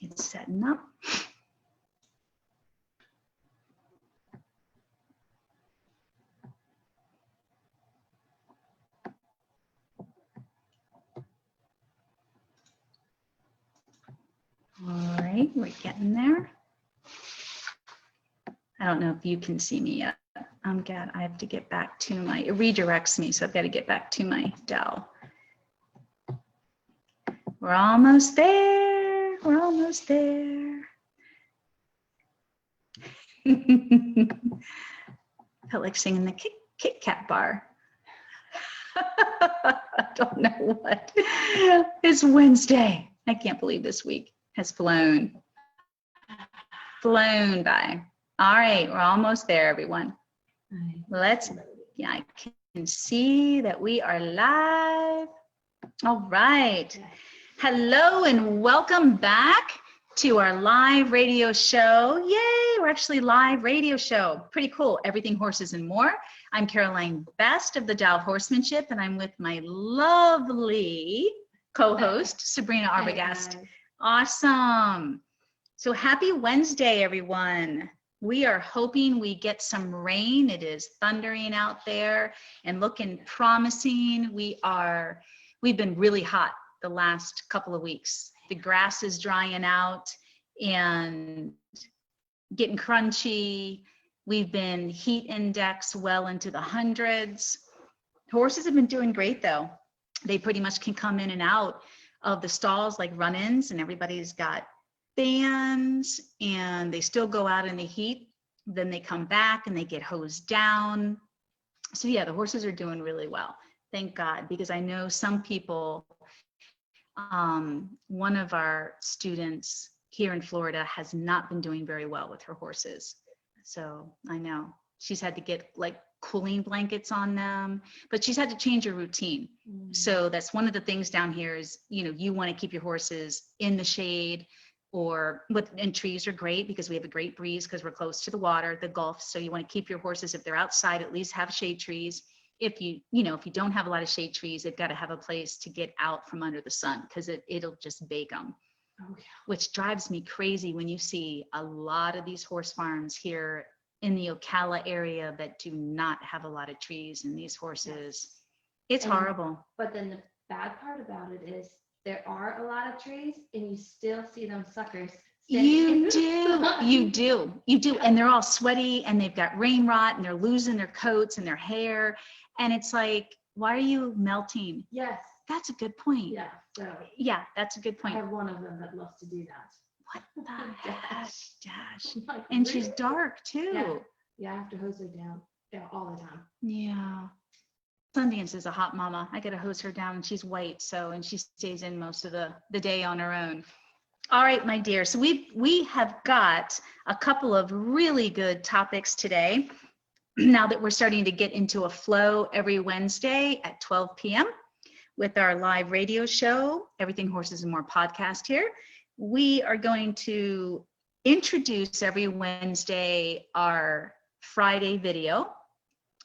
It's setting up. All right, we're getting there. I don't know if you can see me yet. I have to get back to my, it redirects me, so I've got to get back to my Dell. We're almost there. We're almost there. Felt like singing the Kit Kat bar. I don't know what. It's Wednesday. I can't believe this week has flown by. All right, we're almost there, everyone. Yeah, I can see that we are live. All right. Hello and welcome back to our live radio show. Yay, we're actually live radio show. Pretty cool. Everything Horses and More. I'm Caroline Best of the Dow Horsemanship, and I'm with my lovely co-host, Sabrina Arbogast. Awesome. So happy Wednesday, everyone. We are hoping we get some rain. It is thundering out there and looking promising. We've been really hot the last couple of weeks. The grass is drying out and getting crunchy. We've been heat index well into the hundreds. Horses have been doing great though. They pretty much can come in and out of the stalls like run-ins, and everybody's got fans and they still go out in the heat. Then they come back and they get hosed down. So yeah, the horses are doing really well. Thank God, because I know some people, one of our students here in Florida has not been doing very well with her horses. So I know she's had to get like cooling blankets on them, but she's had to change her routine. So that's one of the things down here is, you want to keep your horses in the shade, and trees are great because we have a great breeze because we're close to the water, the Gulf. So you want to keep your horses, if they're outside, at least have shade trees. If you don't have a lot of shade trees, they've got to have a place to get out from under the sun because it'll just bake them. Oh, yeah. Which drives me crazy when you see a lot of these horse farms here in the Ocala area that do not have a lot of trees, and these horses, it's horrible. But then the bad part about it is there are a lot of trees and you still see them suckers. You do. And they're all sweaty and they've got rain rot and they're losing their coats and their hair. And it's like, why are you melting? Yes. That's a good point. Yeah. So yeah, that's a good point. I have one of them that loves to do that. What the heck? Dash. And she's dark too. Yeah, I have to hose her down all the time. Yeah. Sundance is a hot mama. I gotta hose her down, and she's white, and she stays in most of the day on her own. All right, my dear. So we have got a couple of really good topics today. Now that we're starting to get into a flow every Wednesday at 12 p.m. with our live radio show, Everything Horses and More podcast here, we are going to introduce every Wednesday our Friday video.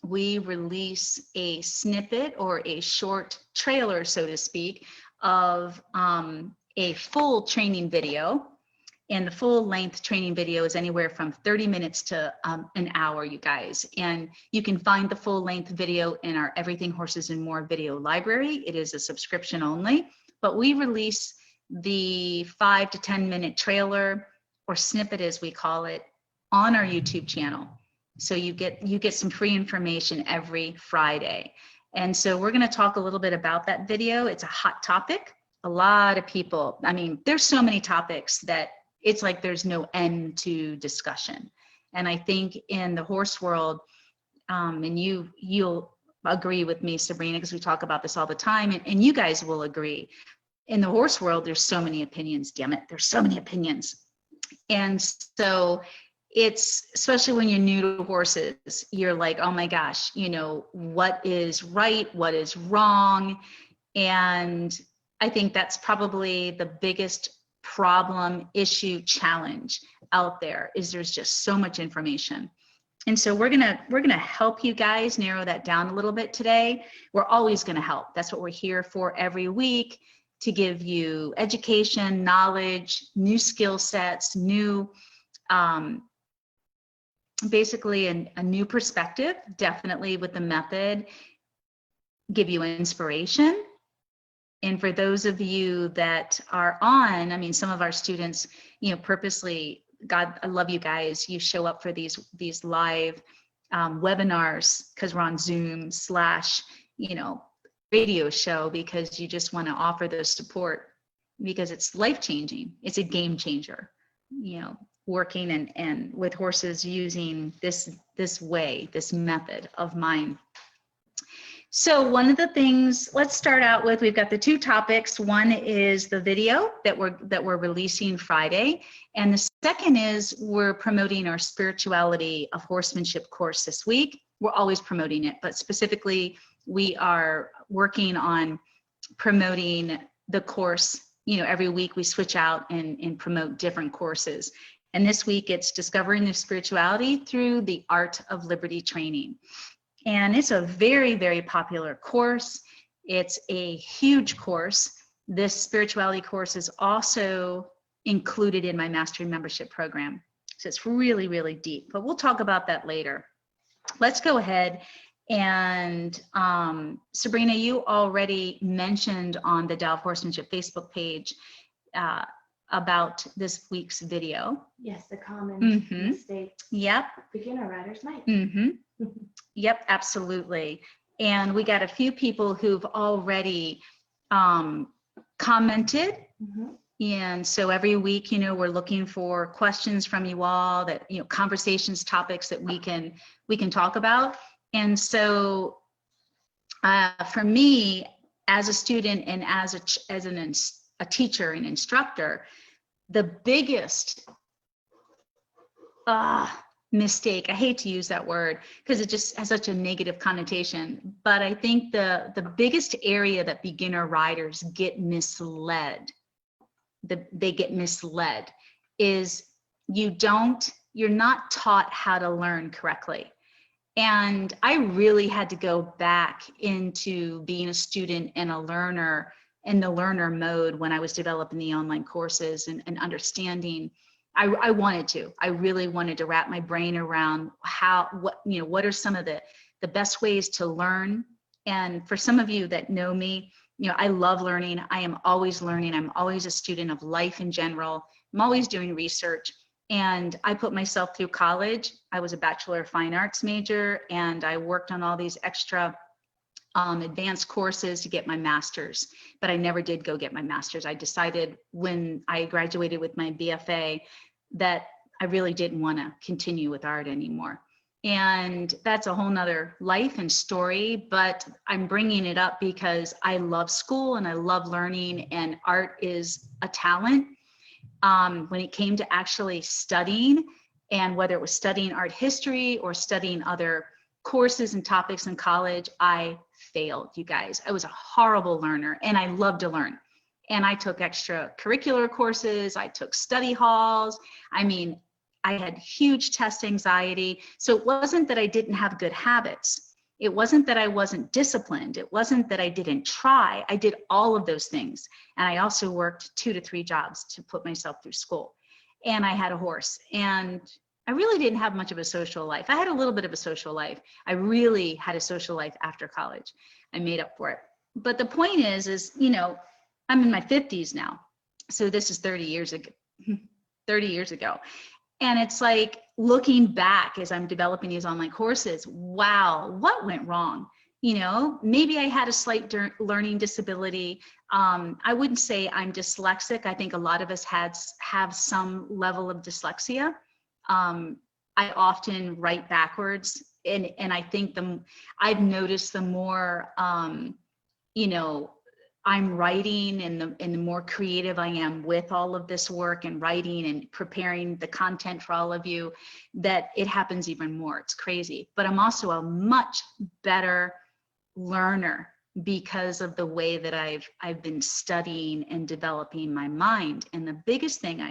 We release a snippet or a short trailer, so to speak, of a full training video. And the full length training video is anywhere from 30 minutes to an hour, you guys. And you can find the full length video in our Everything Horses and More video library. It is a subscription only, but we release the 5 to 10 minute trailer, or snippet as we call it, on our YouTube channel. So you get some free information every Friday. And so we're going to talk a little bit about that video. It's a hot topic. A lot of people, there's so many topics that it's like there's no end to discussion. And I think in the horse world, and you'll agree with me, Sabrina, because we talk about this all the time, and you guys will agree. In the horse world, there's so many opinions, damn it. There's so many opinions. And so it's, especially when you're new to horses, you're like, oh my gosh, what is right? What is wrong? And I think that's probably the biggest problem, issue, challenge out there, is there's just so much information. And so we're gonna help you guys narrow that down a little bit today. We're always gonna help. That's what we're here for every week, to give you education, knowledge, new skill sets, new, basically a new perspective, definitely with the method, give you inspiration. And for those of you that are on, I mean, some of our students, purposely, God, I love you guys. You show up for these live webinars because we're on Zoom / radio show, because you just want to offer those support, because it's life-changing. It's a game changer, working and with horses using this way, this method of mine. So one of the things, let's start out with, we've got the two topics. One is the video that we're releasing Friday. And the second is we're promoting our Spirituality of Horsemanship course this week. We're always promoting it, but specifically we are working on promoting the course. Every week we switch out and promote different courses. And this week it's Discovering the Spirituality through the Art of Liberty Training. And it's a very, very popular course. It's a huge course. This spirituality course is also included in my mastery membership program. So it's really, really deep, but we'll talk about that later. Let's go ahead. And Sabrina, you already mentioned on the Tao of Horsemanship Facebook page about this week's video. Yes, the common mistake. Yep. Beginner riders might. Yep, absolutely. And we got a few people who've already commented. And so every week, we're looking for questions from you all, that, conversations, topics that we can talk about. And so for me, as a student and as a teacher and instructor, the biggest mistake, I hate to use that word because it just has such a negative connotation, but I think the biggest area that beginner riders get misled, is you're not taught how to learn correctly. And I really had to go back into being a student and a learner in the learner mode when I was developing the online courses and understanding. I really wanted to wrap my brain around what are some of the best ways to learn. And for some of you that know me, I love learning. I am always learning. I'm always a student of life in general. I'm always doing research. And I put myself through college. I was a Bachelor of Fine Arts major, and I worked on all these extra advanced courses to get my master's, but I never did go get my master's. I decided when I graduated with my BFA that I really didn't want to continue with art anymore. And that's a whole nother life and story, but I'm bringing it up because I love school and I love learning, and art is a talent. When it came to actually studying, and whether it was studying art history or studying other courses and topics in college, I failed, you guys. I was a horrible learner, and I love to learn. And I took extracurricular courses, I took study halls. I mean, I had huge test anxiety. So it wasn't that I didn't have good habits. It wasn't that I wasn't disciplined. It wasn't that I didn't try. I did all of those things. And I also worked 2 to 3 jobs to put myself through school. And I had a horse. And I really didn't have much of a social life. I had a little bit of a social life. I really had a social life after college. I made up for it. But the point is, I'm in my 50s now. So this is 30 years ago. And it's like looking back as I'm developing these online courses, wow, what went wrong? Maybe I had a slight learning disability. I wouldn't say I'm dyslexic. I think a lot of us have some level of dyslexia. I often write backwards. And I think I've noticed the more, I'm writing and the more creative I am with all of this work and writing and preparing the content for all of you, that it happens even more. It's crazy. But I'm also a much better learner because of the way that I've been studying and developing my mind. And the biggest thing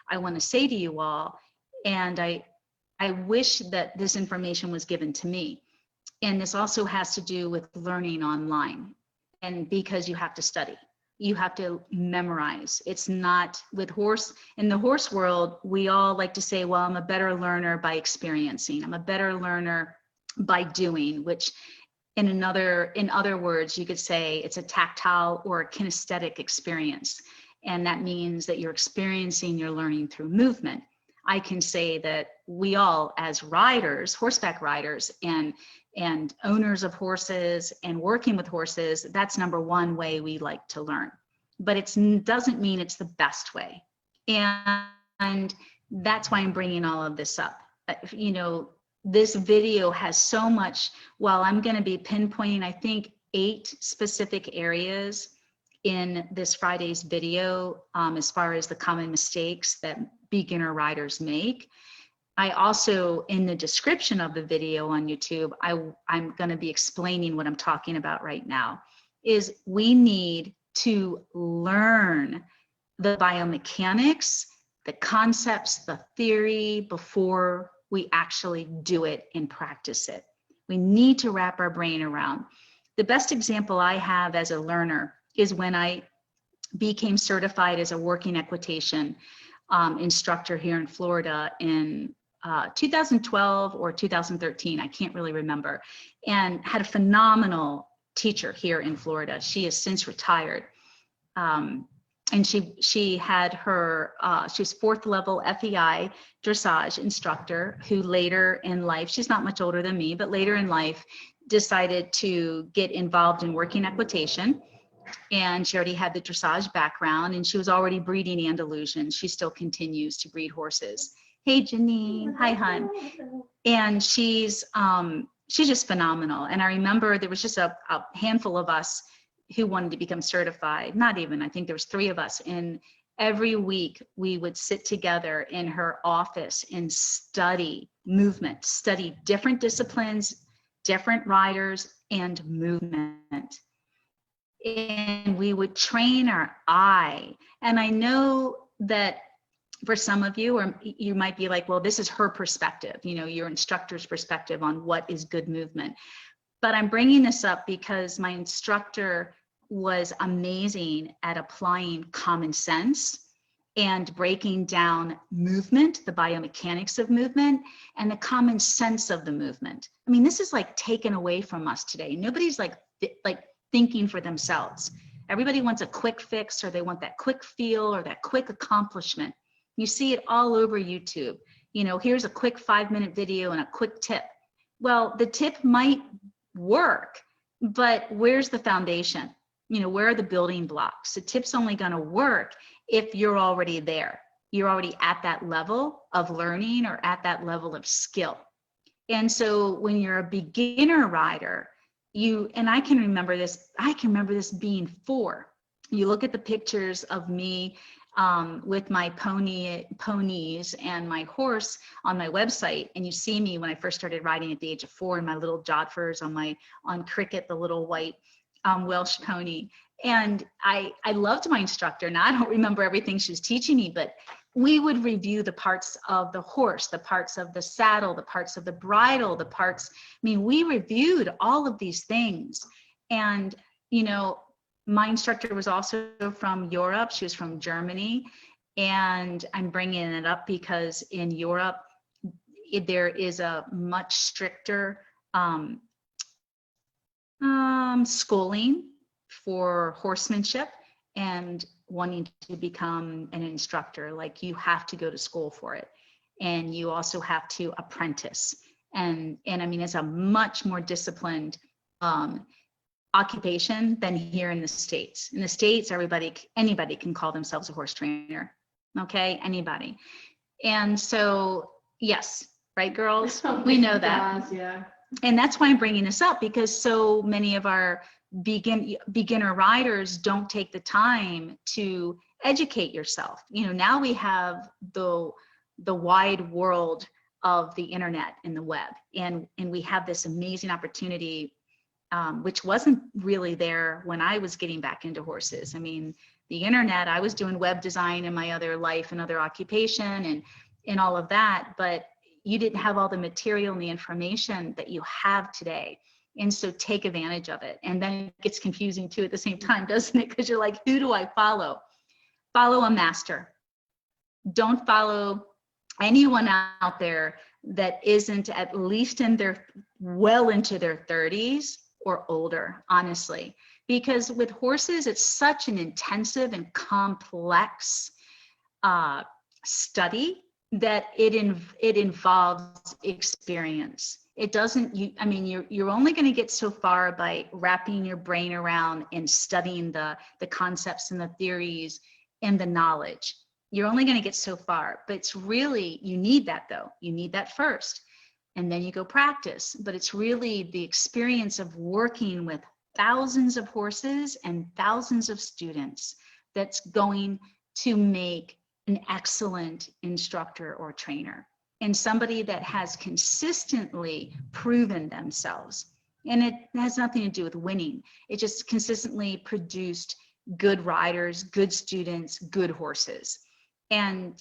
I want to say to you all, and I I wish that this information was given to me. And this also has to do with learning online. And because you have to study, you have to memorize. It's not with horse. In the horse world, we all like to say, well, I'm a better learner by experiencing. I'm a better learner by doing, which in other words, you could say it's a tactile or a kinesthetic experience. And that means that you're experiencing your learning through movement. I can say that we all, as riders, horseback riders, and owners of horses and working with horses, that's number one way we like to learn. But it doesn't mean it's the best way. And that's why I'm bringing all of this up. You know, this video has so much, while I'm going to be pinpointing, I think, 8 specific areas in this Friday's video, as far as the common mistakes that beginner riders make. I also, in the description of the video on YouTube, I'm going to be explaining what I'm talking about right now, is we need to learn the biomechanics, the concepts, the theory before we actually do it and practice it. We need to wrap our brain around. The best example I have as a learner is when I became certified as a working equitation instructor here in Florida in 2012 or 2013, I can't really remember, and had a phenomenal teacher here in Florida. She has since retired. And she had her, she was 4th level FEI dressage instructor who later in life, she's not much older than me, but later in life decided to get involved in working equitation. And she already had the dressage background, and she was already breeding Andalusians. She still continues to breed horses. Hey, Janine. Hi, hon. And she's just phenomenal. And I remember there was just a handful of us who wanted to become certified. Not even, I think there was 3 of us. And every week we would sit together in her office and study movement, study different disciplines, different riders, and movement. And we would train our eye. And I know that for some of you, or you might be like, well, this is her perspective, you know, your instructor's perspective on what is good movement. But I'm bringing this up because my instructor was amazing at applying common sense and breaking down movement, the biomechanics of movement, and the common sense of the movement. I mean, this is like taken away from us today. Nobody's like thinking for themselves. Everybody wants a quick fix, or they want that quick feel or that quick accomplishment. You see it all over YouTube. You know, here's a quick 5-minute video and a quick tip. Well, the tip might work, but where's the foundation? You know, where are the building blocks? The tip's only going to work if you're already there. You're already at that level of learning or at that level of skill. And so when you're a beginner rider, and I can remember this being 4. You look at the pictures of me with my ponies and my horse on my website, and you see me when I first started riding at the age of 4 in my little jodhpurs on Cricket, the little white Welsh pony. And I loved my instructor. Now I don't remember everything she was teaching me, but we would review the parts of the horse, the parts of the saddle, the parts of the bridle, the parts. I mean, we reviewed all of these things. And, you know, my instructor was also from Europe. She was from Germany. And I'm bringing it up because in Europe, there is a much stricter schooling for horsemanship and wanting to become an instructor. Like, you have to go to school for it, and you also have to apprentice. And I mean, it's a much more disciplined occupation than here in the States. In the States, anybody can call themselves a horse trainer. Okay, anybody. And so, yes, right, girls, we know that. Yes, yeah. And that's why I'm bringing this up, because so many of our beginner riders don't take the time to educate yourself. You know, now we have the wide world of the internet and the web, and we have this amazing opportunity, which wasn't really there when I was getting back into horses. I mean, the internet, I was doing web design in my other life and other occupation and all of that, but you didn't have all the material and the information that you have today. And so take advantage of it. And then it gets confusing too at the same time, doesn't it? Because you're like, who do I follow? Follow a master. Don't follow anyone out there that isn't at least in their, well into their 30s or older, honestly. Because with horses, it's such an intensive and complex study that it involves experience. It doesn't, you're only going to get so far by wrapping your brain around and studying the concepts and the theories and the knowledge. You're only going to get so far, but it's really, you need that though. You need that first, and then you go practice. But it's really the experience of working with thousands of horses and thousands of students that's going to make an excellent instructor or trainer, and somebody that has consistently proven themselves. And it has nothing to do with winning. It just consistently produced good riders, good students, good horses. And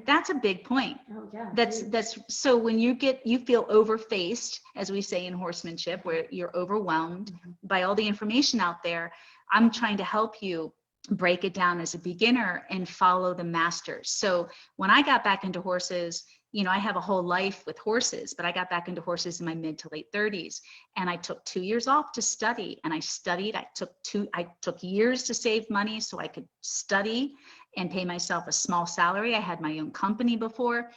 that's a big point. Oh, yeah. That's so when you feel overfaced, as we say in horsemanship, where you're overwhelmed by all the information out there. I'm trying to help you break it down as a beginner and follow the masters. So when I got back into horses, I have a whole life with horses, but I got back into horses in my mid to late 30s, and I took 2 years off to study. And I studied. I took years to save money so I could study and pay myself a small salary. I had my own company before,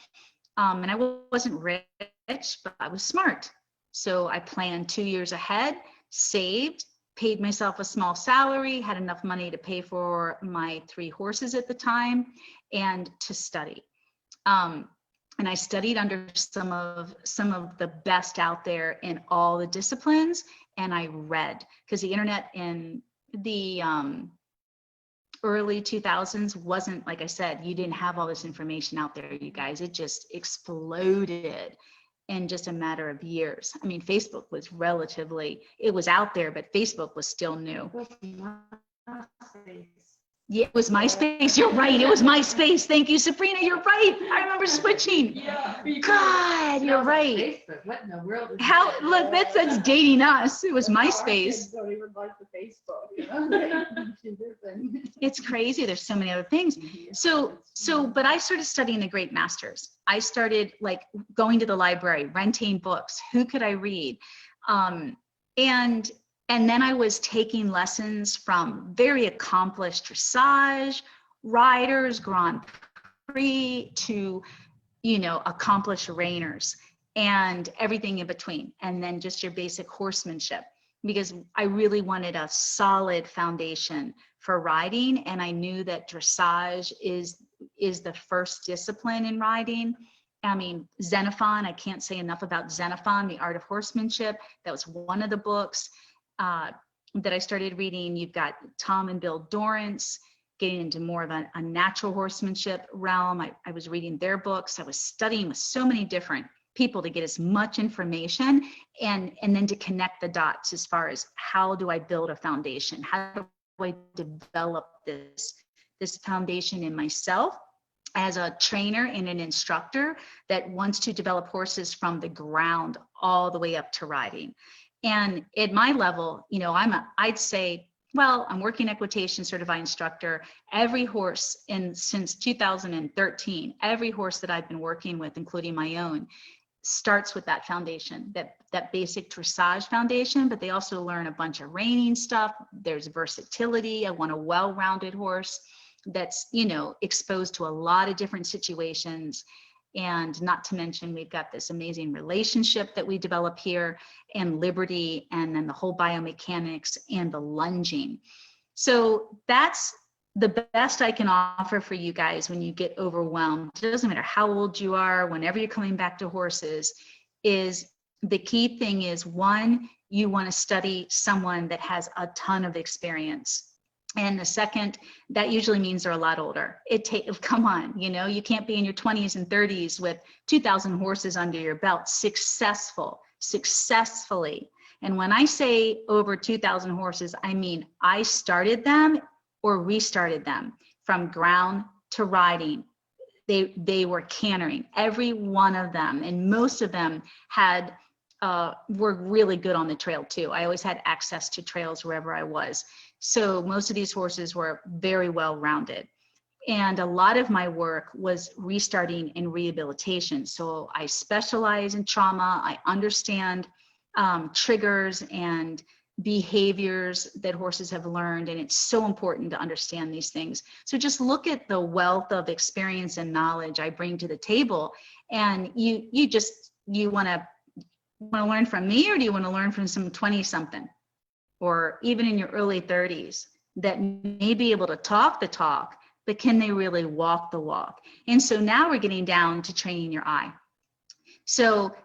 and I wasn't rich, but I was smart. So I planned 2 years ahead, saved, paid myself a small salary, had enough money to pay for my 3 horses at the time, and to study. And I studied under some of the best out there in all the disciplines, and I read, because the internet in the early 2000s wasn't, like I said, you didn't have all this information out there, you guys. It just exploded in just a matter of years. I mean, Facebook was it was out there, but Facebook was still new. Yeah, it was MySpace. You're right. It was MySpace. Thank you, Sabrina. You're right. I remember switching. Yeah. God, you're right. Facebook. What in the world is How? that? Look, that's dating us. It was Our MySpace. kids don't even like the Facebook. You know? It's crazy. There's so many other things. So, but I started studying the great masters. I started like going to the library, renting books. Who could I read? And then I was taking lessons from very accomplished dressage riders, Grand Prix, to, accomplished reiners and everything in between. And then just your basic horsemanship, because I really wanted a solid foundation for riding. And I knew that dressage is the first discipline in riding. I mean, Xenophon, I can't say enough about Xenophon, The Art of Horsemanship. That was one of the books that I started reading. You've got Tom and Bill Dorrance getting into more of a natural horsemanship realm. I was reading their books. I was studying with so many different people to get as much information and then to connect the dots as far as how do I build a foundation? How do I develop this foundation in myself as a trainer and an instructor that wants to develop horses from the ground all the way up to riding. And at my level, I'd say, I'm working equitation certified instructor. Every horse since 2013, every horse that I've been working with, including my own, starts with that foundation, that basic dressage foundation, but they also learn a bunch of reining stuff. There's versatility. I want a well-rounded horse that's, exposed to a lot of different situations. And not to mention, we've got this amazing relationship that we develop here, and Liberty, and then the whole biomechanics and the lunging. So that's the best I can offer for you guys when you get overwhelmed. It doesn't matter how old you are, whenever you're coming back to horses, is the key thing is, one, you want to study someone that has a ton of experience. And the second, that usually means they're a lot older. Come on, you can't be in your 20s and 30s with 2,000 horses under your belt successfully. And when I say over 2,000 horses, I mean I started them or restarted them from ground to riding, they were cantering, every one of them, and most of them had were really good on the trail too. I always had access to trails wherever I was. So most of these horses were very well rounded. And a lot of my work was restarting and rehabilitation. So I specialize in trauma. I understand triggers and behaviors that horses have learned. And it's so important to understand these things. So just look at the wealth of experience and knowledge I bring to the table. And you want to learn from me, or do you want to learn from some 20 something, or even in your early 30s that may be able to talk the talk, but can they really walk the walk? And so now we're getting down to training your eye. So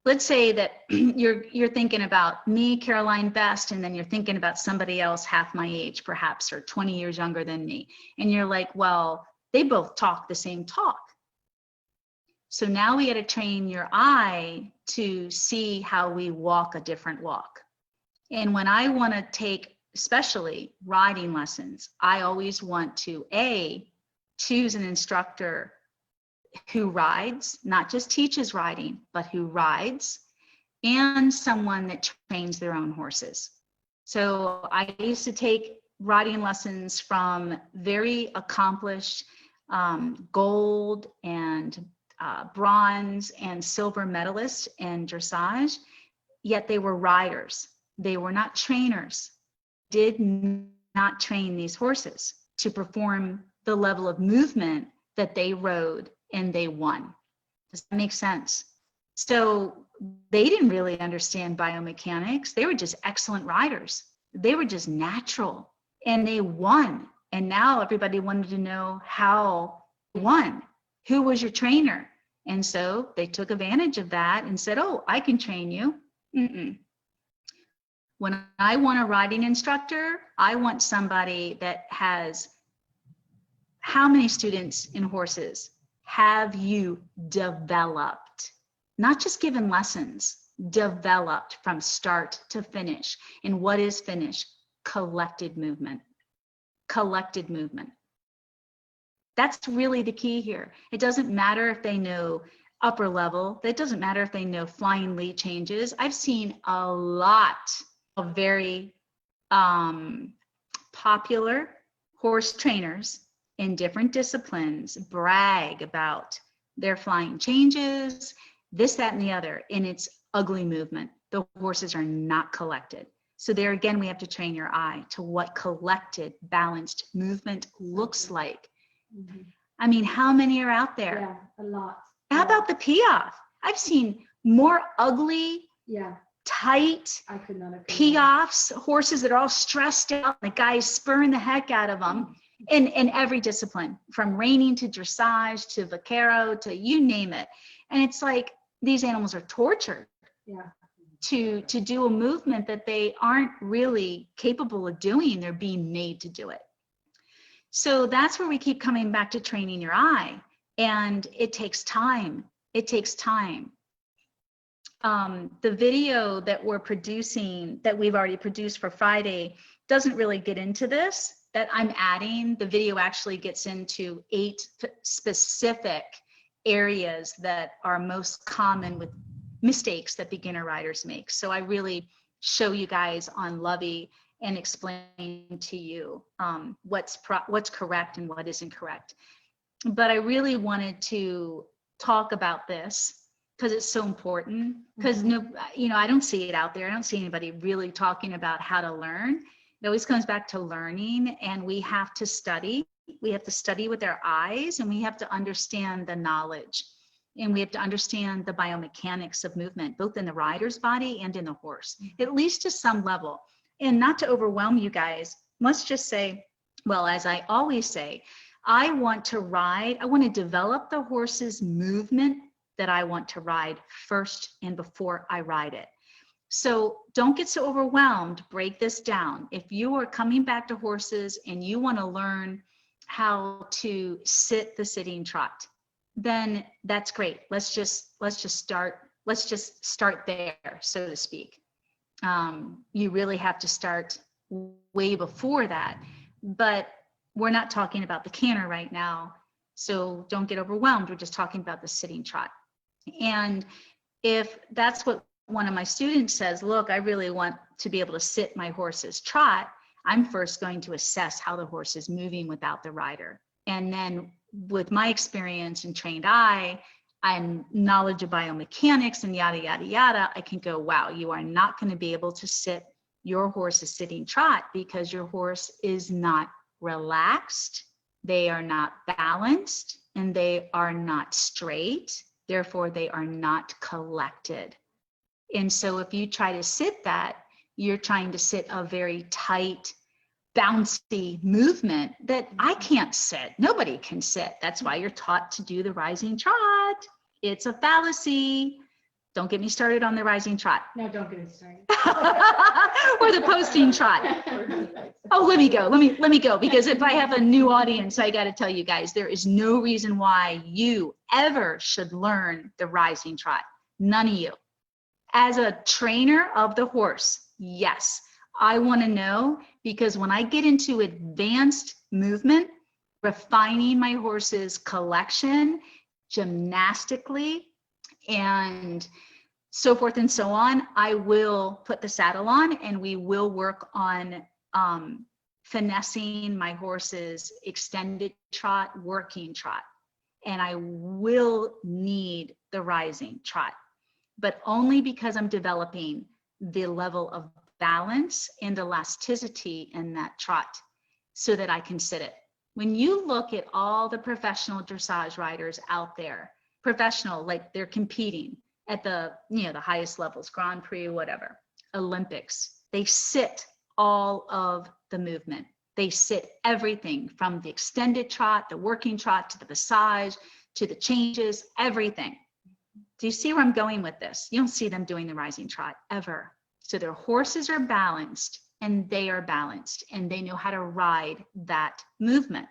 let's say that you're thinking about me, Caroline Best, and then you're thinking about somebody else half my age, perhaps, or 20 years younger than me. And you're like, well, they both talk the same talk. So now we got to train your eye to see how we walk a different walk. And when I want to take, especially riding lessons, I always want to choose an instructor who rides, not just teaches riding, but who rides, and someone that trains their own horses. So I used to take riding lessons from very accomplished gold and bronze and silver medalists in dressage, yet they were riders. They were not trainers. Did not train these horses to perform the level of movement that they rode and they won. Does that make sense? So they didn't really understand biomechanics. They were just excellent riders. They were just natural, and they won. And now everybody wanted to know how they won. Who was your trainer? And so they took advantage of that and said, oh, I can train you. When I want a riding instructor, I want somebody that has, how many students in horses have you developed? Not just given lessons, developed from start to finish. And what is finish? Collected movement. Collected movement. That's really the key here. It doesn't matter if they know upper level. It doesn't matter if they know flying lead changes. I've seen a lot of very popular horse trainers in different disciplines brag about their flying changes, this, that, and the other, and it's ugly movement. The horses are not collected. So there again, we have to train your eye to what collected, balanced movement looks like. I mean, how many are out there? Yeah, a lot. How about the piaffe? I've seen more ugly, tight I could not agree piaffes, horses that are all stressed out. The guys spurring the heck out of them in every discipline, from reining to dressage to vaquero to you name it. And it's like these animals are tortured to do a movement that they aren't really capable of doing. They're being made to do it. So that's where we keep coming back to training your eye. And it takes time. It takes time. The video that we're producing, that we've already produced for Friday, doesn't really get into this, that I'm adding. The video actually gets into 8 specific areas that are most common with mistakes that beginner riders make. So I really show you guys on Lovey and explain to you what's correct and what isn't correct. But I really wanted to talk about this because it's so important, because I don't see it out there. I don't see anybody really talking about how to learn. It always comes back to learning, and we have to study. We have to study with our eyes, and we have to understand the knowledge, and we have to understand the biomechanics of movement, both in the rider's body and in the horse, at least to some level. And not to overwhelm you guys, let's just say, well, as I always say, I want to ride, I want to develop the horse's movement that I want to ride first and before I ride it. So don't get so overwhelmed. Break this down. If you are coming back to horses and you want to learn how to sit the sitting trot, then that's great. Let's just start there, so to speak. You really have to start way before that, but we're not talking about the canter right now. So don't get overwhelmed. We're just talking about the sitting trot. And if that's what one of my students says, look, I really want to be able to sit my horse's trot, I'm first going to assess how the horse is moving without the rider. And then with my experience and trained eye, I'm knowledge of biomechanics and yada, yada, yada, I can go, wow, you are not going to be able to sit your horse's sitting trot because your horse is not relaxed, they are not balanced, and they are not straight. Therefore, they are not collected. And so if you try to sit that, you're trying to sit a very tight, bouncy movement that I can't sit. Nobody can sit. That's why you're taught to do the rising trot. It's a fallacy. Don't get me started on the rising trot. No, don't get me started. Or the posting trot. Oh, let me go. Let me go. Because if I have a new audience, I got to tell you guys, there is no reason why you ever should learn the rising trot. None of you. As a trainer of the horse, yes, I want to know, because when I get into advanced movement, refining my horse's collection, gymnastically, and so forth and so on, I will put the saddle on and we will work on finessing my horse's extended trot, working trot. And I will need the rising trot, but only because I'm developing the level of balance and elasticity in that trot so that I can sit it. When you look at all the professional dressage riders out there, professional, like they're competing at the, the highest levels, Grand Prix, whatever, Olympics, they sit all of the movement. They sit everything from the extended trot, the working trot, to the passage, to the changes, everything. Do you see where I'm going with this? You don't see them doing the rising trot ever. So their horses are balanced and they are balanced and they know how to ride that movement.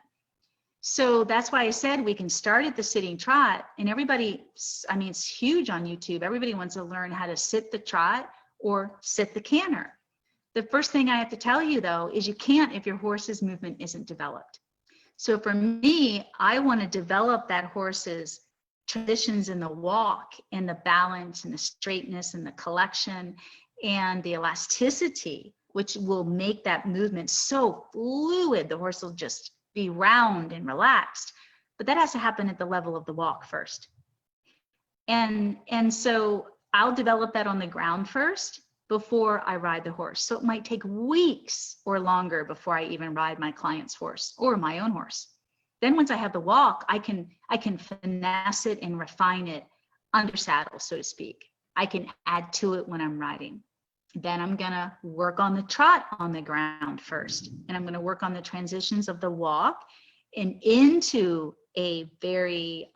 So that's why I said we can start at the sitting trot, and everybody, I mean, it's huge on YouTube. Everybody wants to learn how to sit the trot or sit the canter. The first thing I have to tell you though, is you can't if your horse's movement isn't developed. So for me, I want to develop that horse's transitions in the walk and the balance and the straightness and the collection and the elasticity, which will make that movement so fluid. The horse will just be round and relaxed, but that has to happen at the level of the walk first. And so I'll develop that on the ground first before I ride the horse. So it might take weeks or longer before I even ride my client's horse or my own horse. Then once I have the walk, I can finesse it and refine it under saddle, so to speak. I can add to it when I'm riding. Then I'm gonna work on the trot on the ground first. And I'm gonna work on the transitions of the walk and into a very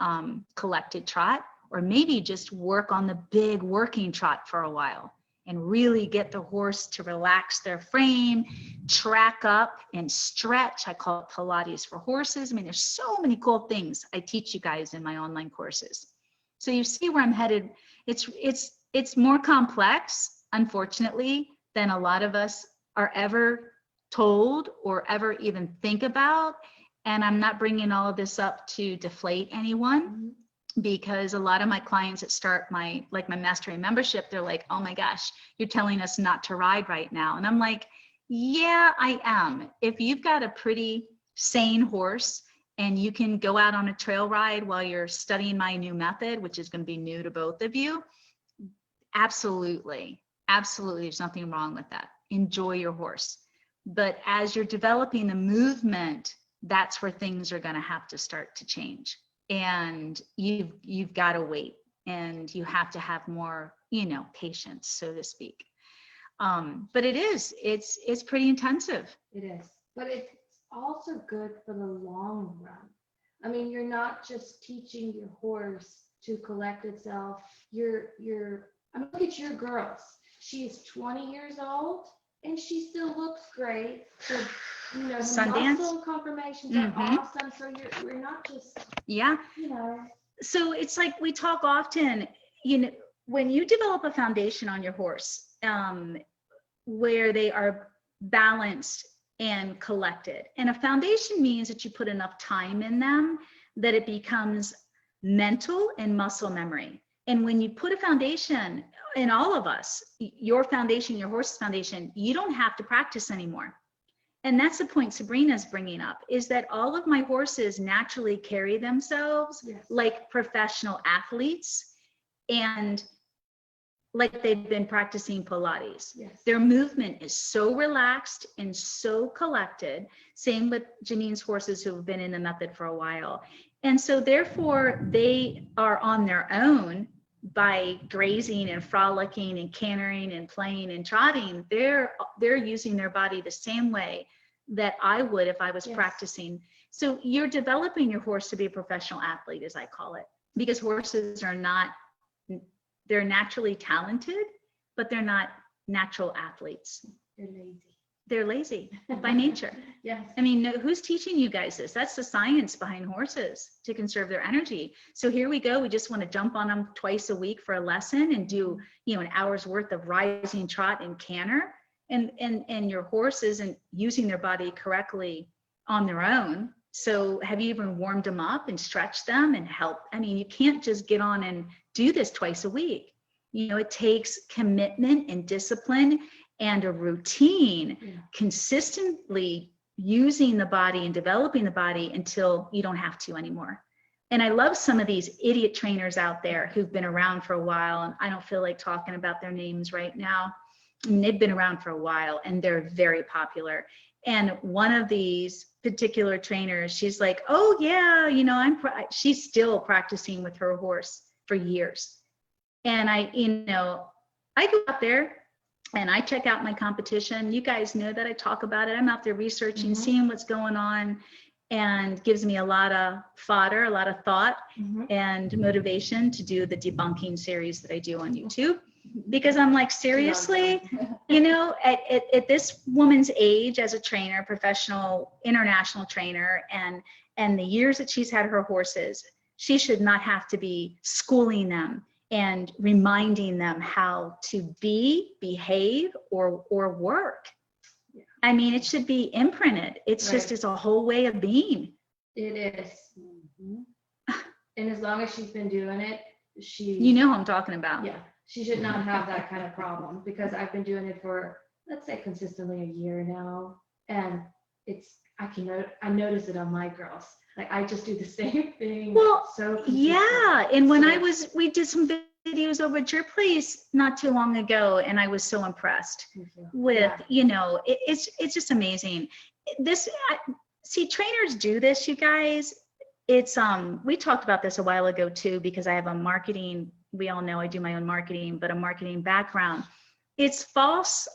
collected trot, or maybe just work on the big working trot for a while and really get the horse to relax their frame, track up and stretch. I call it Pilates for horses. I mean, there's so many cool things I teach you guys in my online courses. So you see where I'm headed. It's more complex, unfortunately, than a lot of us are ever told or ever even think about. And I'm not bringing all of this up to deflate anyone, because a lot of my clients that start my mastery membership, they're like, oh my gosh, you're telling us not to ride right now. And I'm like, yeah, I am. If you've got a pretty sane horse and you can go out on a trail ride while you're studying my new method, which is going to be new to both of you, absolutely, there's nothing wrong with that. Enjoy your horse. But as you're developing the movement, that's where things are going to have to start to change. And you've got to wait, and you have to have more, patience, so to speak. But it's pretty intensive. It is, but it's also good for the long run. I mean, you're not just teaching your horse to collect itself. I mean, look at your girls. She's 20 years old and she still looks great. So, Sundance. Muscle confirmations are awesome. So we're not just, So it's like we talk often, when you develop a foundation on your horse, where they are balanced and collected, and a foundation means that you put enough time in them that it becomes mental and muscle memory. And when you put a foundation in all of us, your foundation, your horse's foundation, you don't have to practice anymore. And that's the point Sabrina's bringing up, is that all of my horses naturally carry themselves like professional athletes, and like they've been practicing Pilates. Their movement is so relaxed and so collected. Same with Janine's horses who have been in the method for a while. And so therefore they are on their own by grazing and frolicking and cantering and playing and trotting. They're using their body the same way that I would if I was practicing. So you're developing your horse to be a professional athlete, as I call it, because horses are not, they're naturally talented, but they're not natural athletes. They're lazy. They're lazy by nature. Yes. I mean, who's teaching you guys this? That's the science behind horses, to conserve their energy. So here we go. We just want to jump on them twice a week for a lesson and do, an hour's worth of rising trot and canter. And your horse isn't using their body correctly on their own. So have you even warmed them up and stretched them and help? I mean, you can't just get on and do this twice a week. It takes commitment and discipline and a routine, consistently using the body and developing the body until you don't have to anymore. And I love some of these idiot trainers out there who've been around for a while, and I don't feel like talking about their names right now. I mean, they've been around for a while and they're very popular. And one of these particular trainers, she's like, oh yeah, she's still practicing with her horse for years. And I go out there and I check out my competition. You guys know that I talk about it. I'm out there researching, seeing what's going on, and gives me a lot of fodder, a lot of thought and motivation to do the debunking series that I do on YouTube. Because I'm like, seriously, at this woman's age as a trainer, professional, international trainer, and the years that she's had her horses, she should not have to be schooling them and reminding them how to behave, or work. I mean, it should be imprinted. It's just a whole way of being. It is. And as long as she's been doing it, You know who I'm talking about. Yeah. She should not have that kind of problem, because I've been doing it for, let's say, consistently a year now. And I notice it on my girls. Like, I just do the same thing. Well, so yeah. And when we did some videos over at your place not too long ago, and I was so impressed with, it's just amazing. See, trainers do this, you guys. It's, we talked about this a while ago too, because I have a marketing, we all know I do my own marketing, but a marketing background. It's false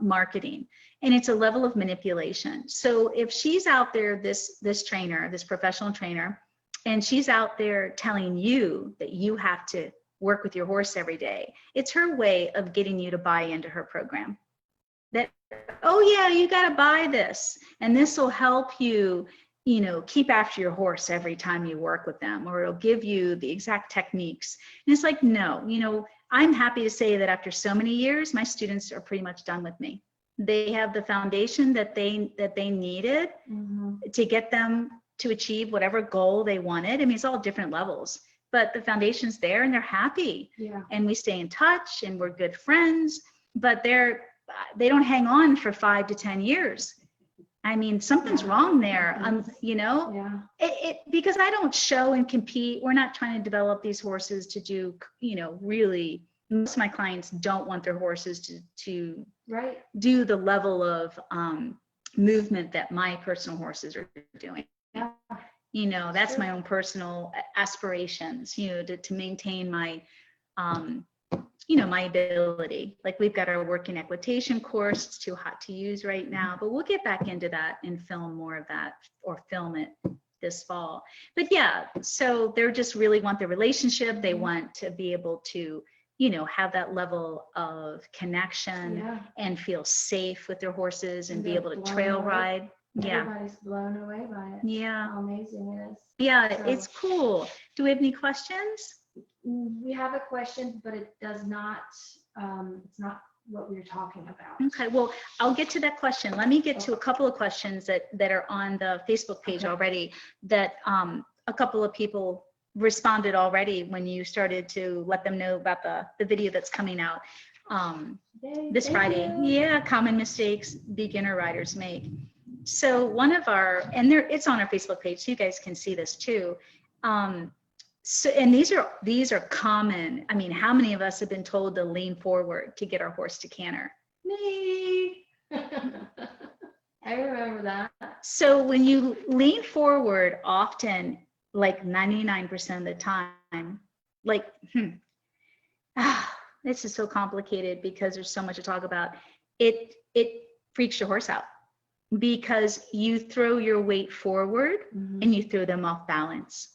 marketing, and it's a level of manipulation. So if she's out there, this trainer, this professional trainer, and she's out there telling you that you have to work with your horse every day, it's her way of getting you to buy into her program. That, oh yeah, you got to buy this, and this will help you, keep after your horse every time you work with them, or it'll give you the exact techniques. And it's like, no, I'm happy to say that after so many years, my students are pretty much done with me. They have the foundation that they needed to get them to achieve whatever goal they wanted. I mean, it's all different levels, but the foundation's there and they're happy. Yeah. And we stay in touch and we're good friends, but they don't hang on for 5 to 10 years. I mean, something's wrong there, because I don't show and compete. We're not trying to develop these horses to do, really, most of my clients don't want their horses to do the level of movement that my personal horses are doing. Yeah. That's my own personal aspirations, to maintain my, my ability. Like, we've got our working equitation course. It's too hot to use right now, but we'll get back into that and film more of that, or film it this fall. But yeah, so they're just really want the relationship. They want to be able to, have that level of connection and feel safe with their horses and be able to trail ride. Everybody's blown away by it. Yeah. How amazing it is. Yeah, so, it's cool. Do we have any questions? We have a question, but it does not, it's not what we were talking about. Okay, well, I'll get to that question. Let me get to a couple of questions that are on the Facebook page already that a couple of people responded already when you started to let them know about the video that's coming out this Friday. Yeah, common mistakes beginner riders make. So one of our, and there, it's on our Facebook page, so you guys can see this too. So, and these are common. I mean, how many of us have been told to lean forward to get our horse to canter? Me. I remember that. So when you lean forward, often, like 99% of the time, like, this is so complicated because there's so much to talk about. It freaks your horse out because you throw your weight forward and you throw them off balance.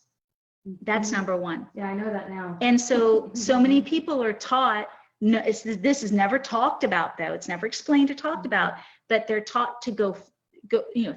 That's number one. Yeah, I know that now. And so many people are taught, no, this is never talked about though. It's never explained or talked about, but they're taught to go,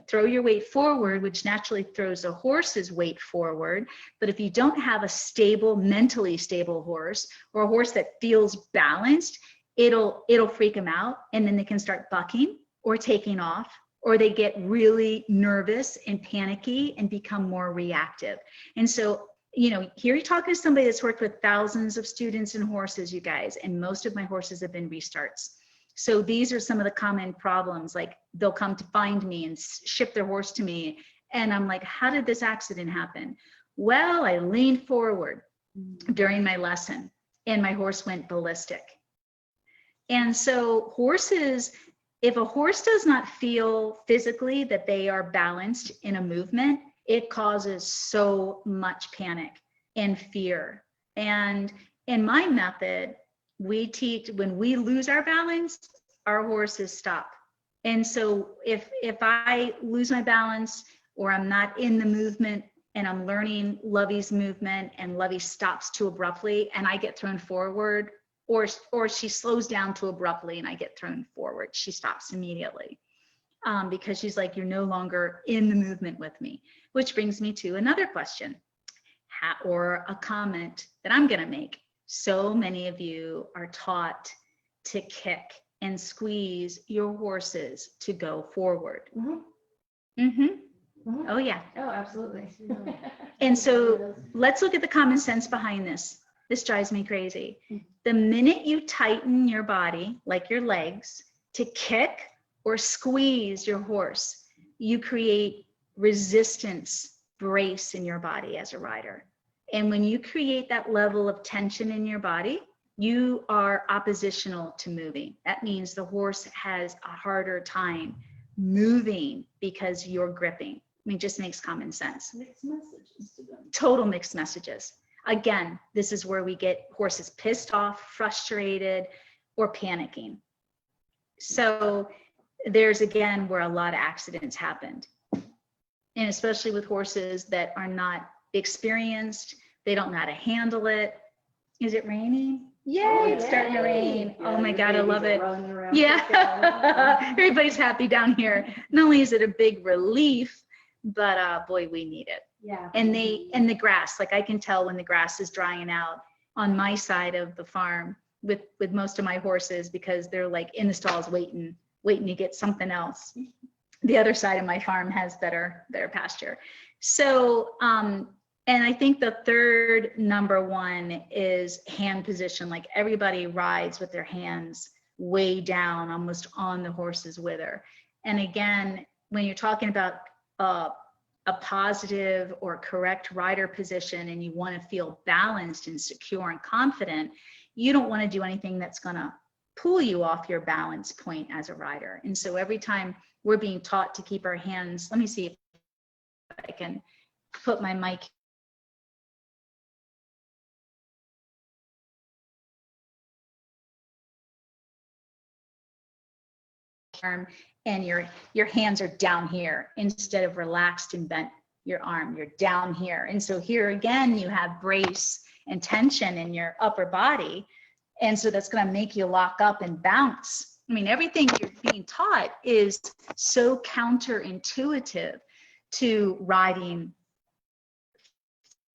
throw your weight forward, which naturally throws a horse's weight forward. But if you don't have a stable, mentally stable horse, or a horse that feels balanced, it'll freak them out. And then they can start bucking or taking off, or they get really nervous and panicky and become more reactive. And so, here you're talking to somebody that's worked with thousands of students and horses, you guys, and most of my horses have been restarts. So these are some of the common problems, like they'll come to find me and ship their horse to me. And I'm like, how did this accident happen? Well, I leaned forward during my lesson and my horse went ballistic. And so horses, if a horse does not feel physically that they are balanced in a movement, it causes so much panic and fear. And in my method, we teach when we lose our balance, our horses stop. And so if I lose my balance or I'm not in the movement and I'm learning Lovey's movement and Lovey stops too abruptly and I get thrown forward, or she slows down too abruptly and I get thrown forward, she stops immediately. Because she's like, you're no longer in the movement with me, which brings me to another question or a comment that I'm going to make. So many of you are taught to kick and squeeze your horses to go forward. Oh, yeah. Oh, absolutely. And so let's look at the common sense behind this. This drives me crazy. The minute you tighten your body, like your legs, to kick or squeeze your horse, you create resistance brace in your body as a rider. And when you create that level of tension in your body, you are oppositional to moving. That means the horse has a harder time moving because you're gripping. I mean, it just makes common sense. Mixed messages to them. Total mixed messages. Again, this is where we get horses pissed off, frustrated, or panicking. So there's again where a lot of accidents happened. And especially with horses that are not experienced, they don't know how to handle it. Is it raining? Yay, it's starting to rain. Yeah, Oh my your God, I love babies it. are running around Yeah, everybody's happy down here. Not only is it a big relief, but boy, we need it. Yeah. And the grass, like I can tell when the grass is drying out on my side of the farm with most of my horses, because they're like in the stalls waiting to get something else. The other side of my farm has better pasture. So, and I think the third number one is hand position. Like everybody rides with their hands way down, almost on the horse's wither. And again, when you're talking about a positive or correct rider position and you want to feel balanced and secure and confident, you don't want to do anything that's going to pull you off your balance point as a rider. And so every time we're being taught to keep our hands, let me see if I can put my mic. And your hands are down here instead of relaxed and bent your arm, you're down here. And so here again, you have brace and tension in your upper body. And so that's going to make you lock up and bounce. I mean, everything you're being taught is so counterintuitive to riding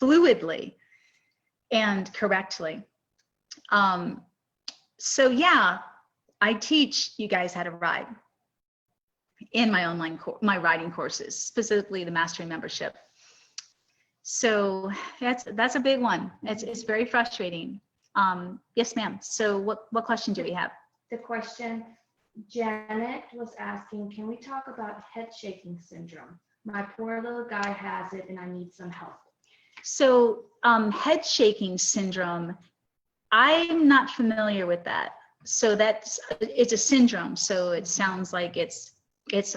fluidly and correctly. So yeah, I teach you guys how to ride in my online my riding courses, specifically the mastery membership. So that's a big one. It's very frustrating. Yes, ma'am. So what question do we have? The question, Janet was asking, can we talk about head shaking syndrome? My poor little guy has it and I need some help. So head shaking syndrome, I'm not familiar with that. So it's a syndrome. So it sounds like it's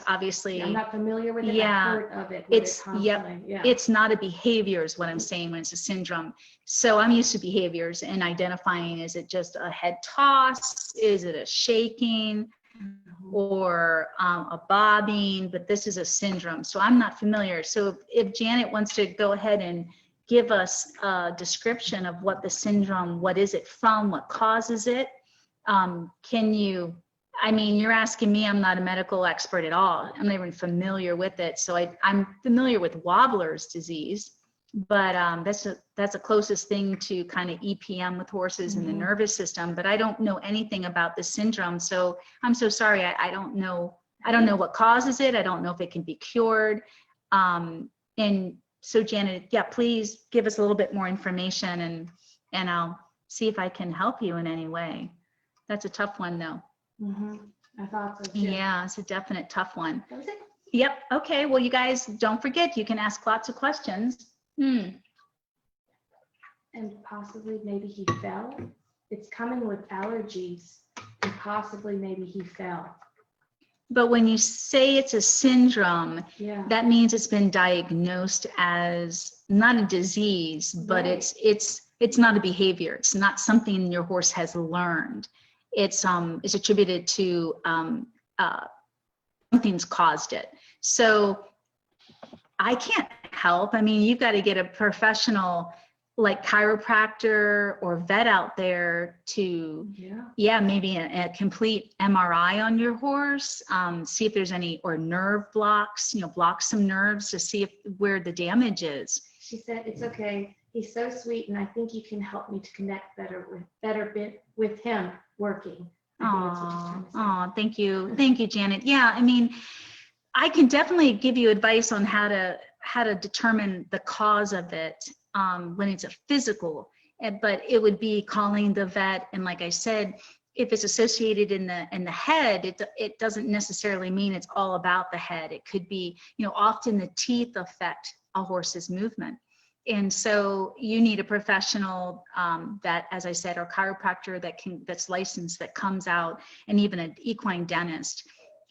obviously, I'm not familiar with it. Yeah, I've heard of it. What it's, it constantly- yeah. it's not a behavior is what I'm saying when it's a syndrome. So I'm used to behaviors and identifying, is it just a head toss? Is it a shaking or a bobbing? But this is a syndrome. So I'm not familiar. So if Janet wants to go ahead and give us a description of what the syndrome, what is it from, what causes it? Can you, I mean, you're asking me, I'm not a medical expert at all. I'm not even familiar with it. So I'm familiar with Wobbler's disease, but that's the closest thing to kind of EPM with horses in the nervous system, but I don't know anything about the syndrome. So I'm so sorry. I don't know what causes it. I don't know if it can be cured. And so Janet, yeah, please give us a little bit more information and I'll see if I can help you in any way. That's a tough one though. I thought so too. Yeah, it's a definite tough one. That was it. Yep. Okay. Well, you guys don't forget, you can ask lots of questions. And possibly maybe he fell. It's coming with allergies and possibly maybe he fell. But when you say it's a syndrome, Yeah. that means it's been diagnosed as not a disease, but Right. it's not a behavior. It's not something your horse has learned. It's attributed to something's caused it. So I can't help. I mean, you've got to get a professional like chiropractor or vet out there to, maybe a complete MRI on your horse, see if there's any, or nerve blocks, block some nerves to see where the damage is. She said, it's okay. He's so sweet. And I think you can help me to connect better with him working. Oh, thank you. Thank you, Janet. Yeah. I mean, I can definitely give you advice on how to determine the cause of it when it's a physical, but it would be calling the vet. And like I said, if it's associated in the head, it doesn't necessarily mean it's all about the head. It could be, often the teeth affect a horse's movement. And so you need a professional that, as I said, or chiropractor that's licensed, that comes out, and even an equine dentist.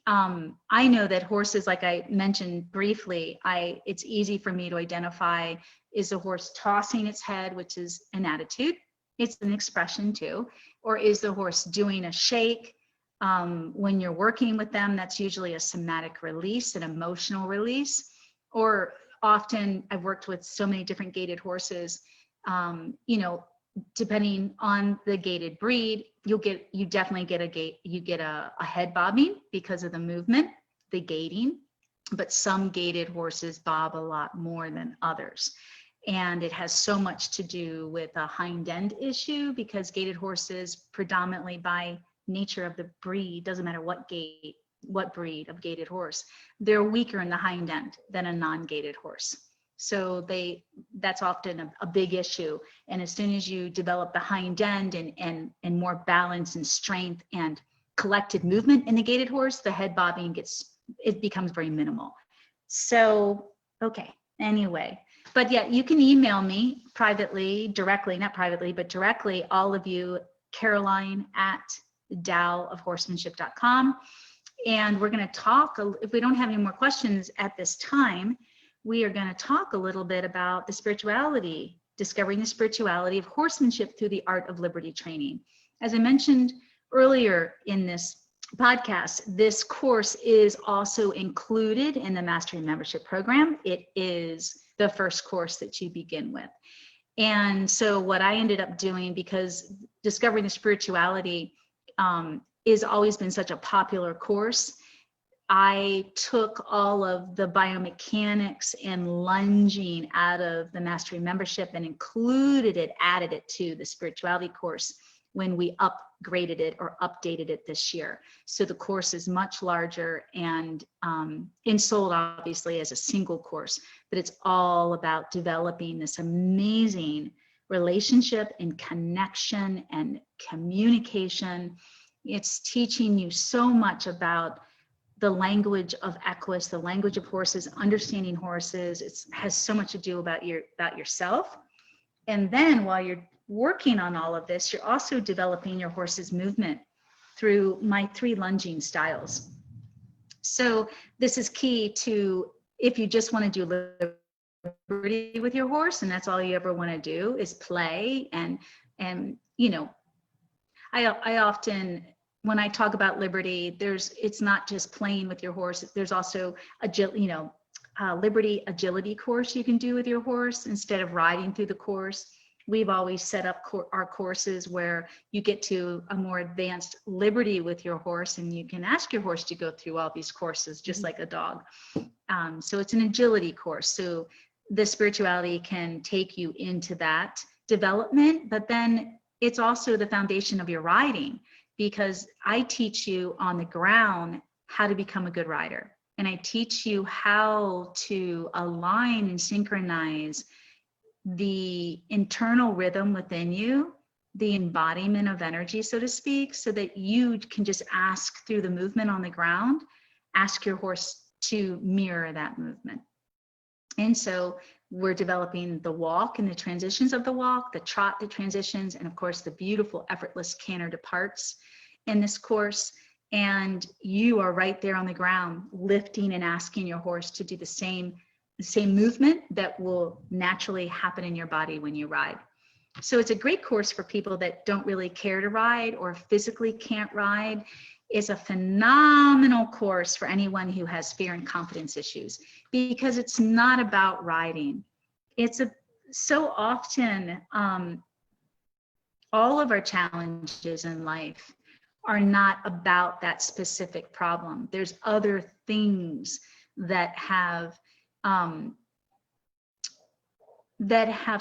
I know that horses, like I mentioned briefly, it's easy for me to identify, is the horse tossing its head, which is an attitude, it's an expression too, or is the horse doing a shake? When you're working with them, that's usually a somatic release, an emotional release. Or often, I've worked with so many different gaited horses, depending on the gaited breed, you definitely get a head bobbing because of the movement, the gaiting, but some gaited horses bob a lot more than others. And it has so much to do with a hind end issue, because gaited horses, predominantly by nature of the breed, doesn't matter what breed of gaited horse, they're weaker in the hind end than a non-gaited horse. So that's often a big issue. And as soon as you develop the hind end and more balance and strength and collected movement in the gaited horse, the head bobbing becomes very minimal. So, okay, anyway. But yeah, you can email me directly, all of you, Caroline@dowofhorsemanship.com. And we're going to talk, if we don't have any more questions at this time, we are going to talk a little bit about discovering the spirituality of horsemanship through the art of liberty training. As I mentioned earlier in this podcast, this course is also included in the Mastery Membership Program. It is the first course that you begin with. And so what I ended up doing, because discovering the spirituality has always been such a popular course, I took all of the biomechanics and lunging out of the Mastery Membership and added it to the spirituality course, when we upgraded it or updated it this year. So the course is much larger and sold obviously as a single course, but it's all about developing this amazing relationship and connection and communication. It's teaching you so much about the language of equus, the language of horses, understanding horses. It has so much to do about yourself. And then while you're working on all of this, you're also developing your horse's movement through my 3 lunging styles. So this is key to, if you just want to do liberty with your horse and that's all you ever want to do is play, and you know, I often, when I talk about liberty, it's not just playing with your horse. There's also liberty agility course you can do with your horse instead of riding through the course. We've always set up our courses where you get to a more advanced liberty with your horse, and you can ask your horse to go through all these courses just like a dog. So it's an agility course. So the spirituality can take you into that development, but then it's also the foundation of your riding, because I teach you on the ground how to become a good rider. And I teach you how to align and synchronize the internal rhythm within you, the embodiment of energy, so to speak, so that you can just ask through the movement on the ground, ask your horse to mirror that movement. And so we're developing the walk and the transitions of the walk, the trot, the transitions, and of course the beautiful effortless canter departs in this course. And you are right there on the ground, lifting and asking your horse to do the same movement that will naturally happen in your body when you ride. So it's a great course for people that don't really care to ride or physically can't ride. It's a phenomenal course for anyone who has fear and confidence issues, because it's not about riding. So often all of our challenges in life are not about that specific problem. There's other things that have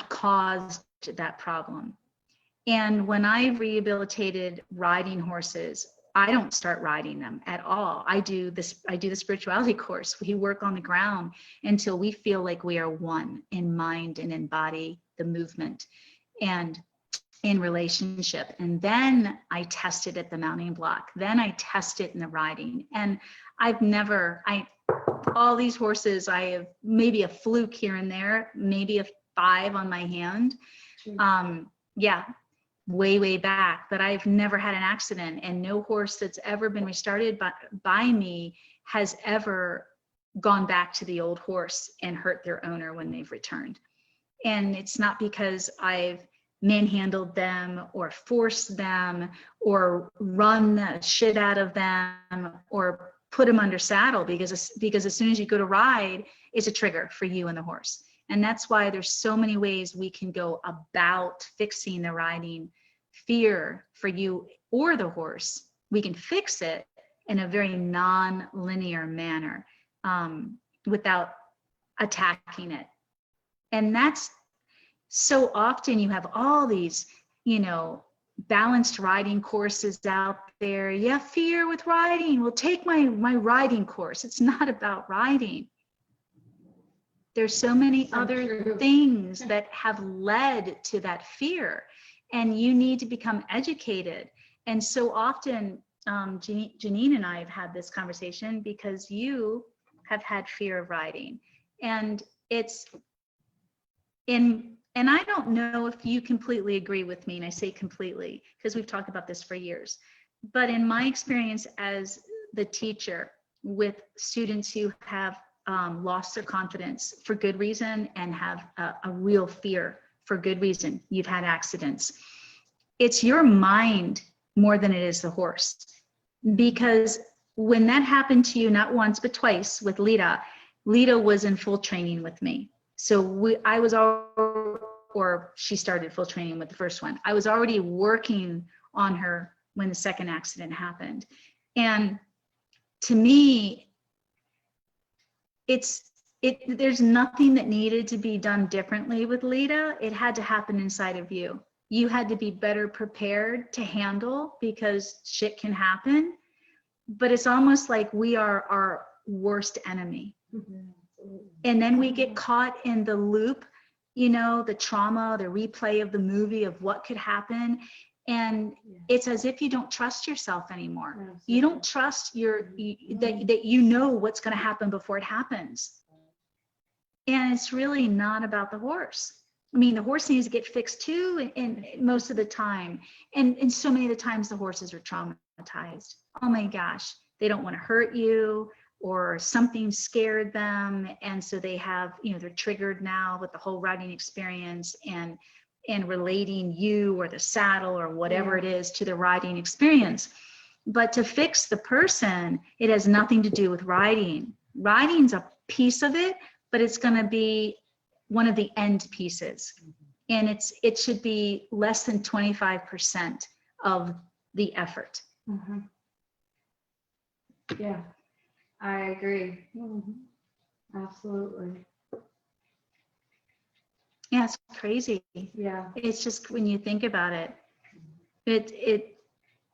caused that problem. And when I rehabilitated riding horses, I don't start riding them at all. I do the spirituality course. We work on the ground until we feel like we are one in mind and in body, the movement, and in relationship. And then I test it at the mounting block. Then I test it in the riding. And all these horses, I have maybe a fluke here and there, maybe a 5 on my hand. Way back, but I've never had an accident, and no horse that's ever been restarted by me has ever gone back to the old horse and hurt their owner when they've returned. And it's not because I've manhandled them or forced them or run the shit out of them or put them under saddle, because as soon as you go to ride, it's a trigger for you and the horse. And that's why there's so many ways we can go about fixing the riding fear for you or the horse. We can fix it in a very non-linear manner without attacking it. And that's so often you have all these, balanced riding courses out there. Yeah, fear with riding. Well, take my riding course. It's not about riding. There's so many other things that have led to that fear, and you need to become educated. And so often, Janine and I have had this conversation because you have had fear of riding, and and I don't know if you completely agree with me, and I say completely because we've talked about this for years, but in my experience as the teacher with students who have lost their confidence for good reason and have a real fear for good reason. You've had accidents. It's your mind more than it is the horse. Because when that happened to you, not once, but twice with Lita was in full training with me. So she started full training with the first one. I was already working on her when the second accident happened. And to me, there's nothing that needed to be done differently with Lita. It had to happen inside of you. you had to be better prepared to handle because shit can happen. But it's almost like we are our worst enemy. And then we get caught in the loop, you know, the trauma, the replay of the movie of what could happen. And it's as if you don't trust yourself anymore. You don't trust that you know what's going to happen before it happens. And it's really not about the horse. I mean, the horse needs to get fixed too, and most of the time. And so many of the times the horses are traumatized. Oh my gosh, they don't want to hurt you, or something scared them. And so they have, you know, they're triggered now with the whole riding experience and relating you or the saddle or whatever it is to the riding experience. But to fix the person, it has nothing to do with riding. Riding's a piece of it, but it's going to be one of the end pieces. And it should be less than 25% of the effort. Yeah, I agree. Absolutely. Yeah, it's crazy. Yeah. It's just, when you think about it,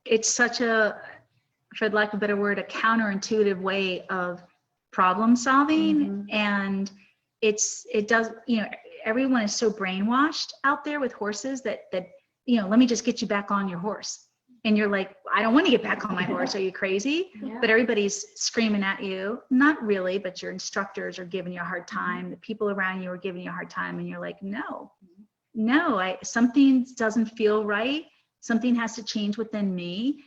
it's such a, for lack of a better word, a counterintuitive way of problem solving. And it does, you know, everyone is so brainwashed out there with horses that, you know, let me just get you back on your horse. And you're like, I don't want to get back on my horse. Are you crazy? But everybody's screaming at you. Not really, but your instructors are giving you a hard time. The people around you are giving you a hard time. And you're like, no, something doesn't feel right. Something has to change within me.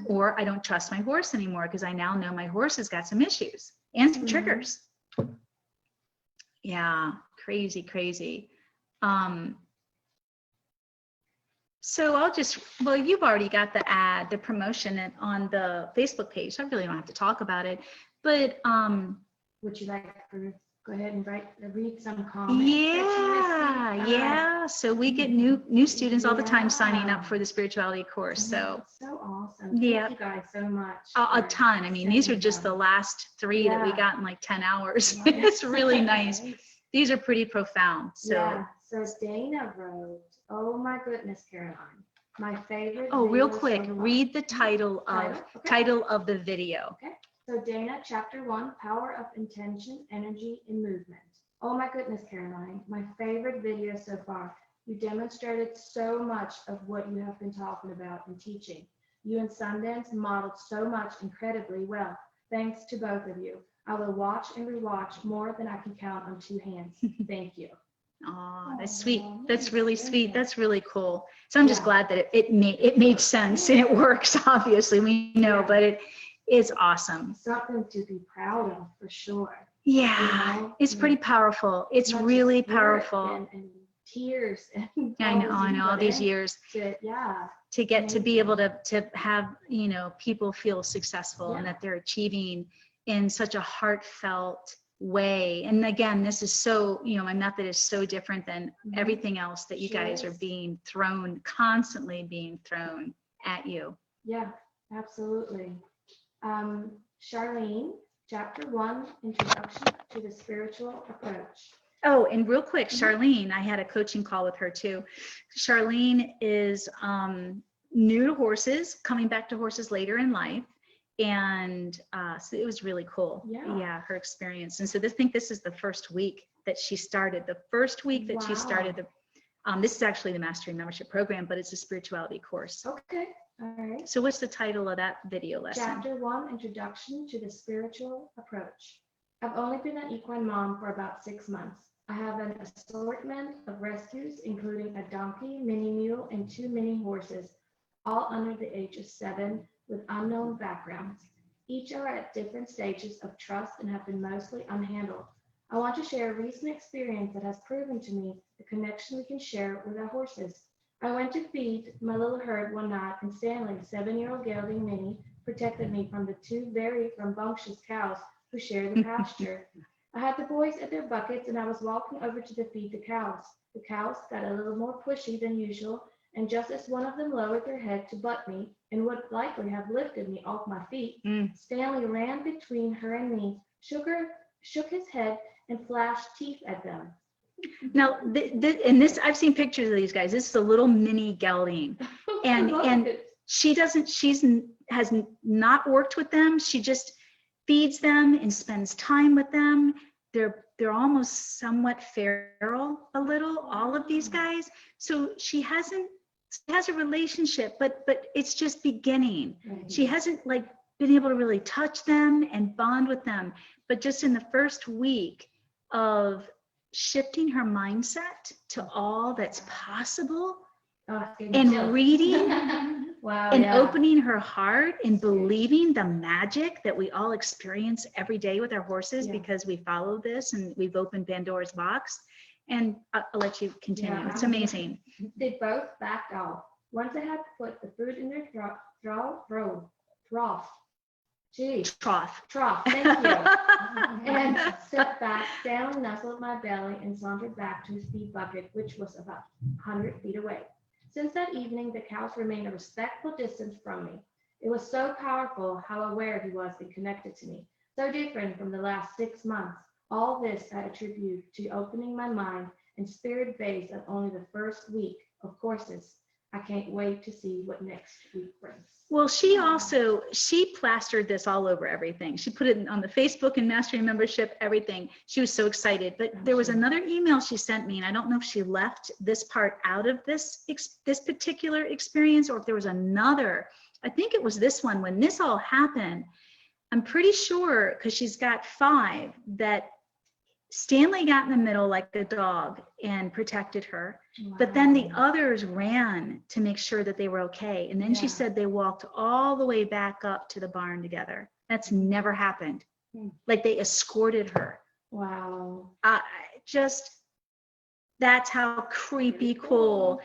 Or I don't trust my horse anymore because I now know my horse has got some issues and some triggers. Yeah, crazy. So well, you've already got the promotion on the Facebook page. So I really don't have to talk about it, but would you like to go ahead and read some comments? Yeah. So we get new students all the time signing up for the spirituality course. So awesome. Thank you guys so much. A ton. I mean, these are just the last 3 that we got in like 10 hours. It's really nice. These are pretty profound. So Dana wrote, oh my goodness, Caroline, my favorite. Oh, real quick, read the title of the video. Okay. So Dana, chapter 1, power of intention, energy, and movement. Oh my goodness, Caroline, my favorite video so far. You demonstrated so much of what you have been talking about and teaching. You and Sundance modeled so much incredibly well. Thanks to both of you. I will watch and rewatch more than I can count on 2 hands. Thank you. Oh, that's sweet. That's really sweet. That's really cool. So I'm just glad that it made sense and it works. Obviously, we know, but it is awesome. Something to be proud of for sure. Yeah, you know? It's pretty powerful. It's really powerful. And tears. And I know. All these years to get to be able to have, you know, people feel successful and that they're achieving in such a heartfelt way. And again, this is so, you know, my method is so different than everything else that you guys are constantly being thrown at you. Yeah, absolutely. Charlene, chapter 1, introduction to the spiritual approach. Oh, and real quick, Charlene, I had a coaching call with her too. Charlene is new to horses, coming back to horses later in life. And so it was really cool. Yeah, her experience. And so I think this is the first week that she started. She started this is actually the Mastery Membership Program, but it's a spirituality course. Okay. All right. So what's the title of that video lesson? Chapter 1, introduction to the spiritual approach. I've only been an equine mom for about 6 months. I have an assortment of rescues, including a donkey, mini mule, and 2 mini horses, all under the age of 7. With unknown backgrounds. Each are at different stages of trust and have been mostly unhandled. I want to share a recent experience that has proven to me the connection we can share with our horses. I went to feed my little herd one night, and Stanley, 7-year-old gelding Minnie, protected me from the 2 very rambunctious cows who share the pasture. I had the boys at their buckets, and I was walking over to feed the cows. The cows got a little more pushy than usual, and just as one of them lowered their head to butt me and would likely have lifted me off my feet, Stanley ran between her and me, shook his head, and flashed teeth at them. Now, and this, I've seen pictures of these guys. This is a little mini gelding, and has not worked with them. She just feeds them and spends time with them. They're almost somewhat feral a little, all of these guys. So she has a relationship, but it's just beginning. She hasn't like been able to really touch them and bond with them. But just in the first week of shifting her mindset to all that's possible, and reading wow, and opening her heart and believing the magic that we all experience every day with our horses, because we follow this and we've opened Pandora's box. And I'll let you continue. It's amazing. They both backed out. Once I had put the food in their trough. Thank you. And stepped back, down, nestled my belly, and sauntered back to his feed bucket, which was about 100 feet away. Since that evening, the cows remained a respectful distance from me. It was so powerful how aware he was and connected to me, so different from the last 6 months. All this I attribute to opening my mind and spirit base of only the first week of courses. I can't wait to see what next week brings. Well, she plastered this all over everything. She put it on the Facebook and Mastery membership, everything. She was so excited. But there was another email she sent me, and I don't know if she left this part out of this particular experience, or if there was another. I think it was this one. When this all happened, I'm pretty sure, because she's got 5, that Stanley got in the middle like a dog and protected her. Wow. But then the others ran to make sure that they were okay. And then she said they walked all the way back up to the barn together. That's never happened. Like they escorted her. Wow. That's how creepy cool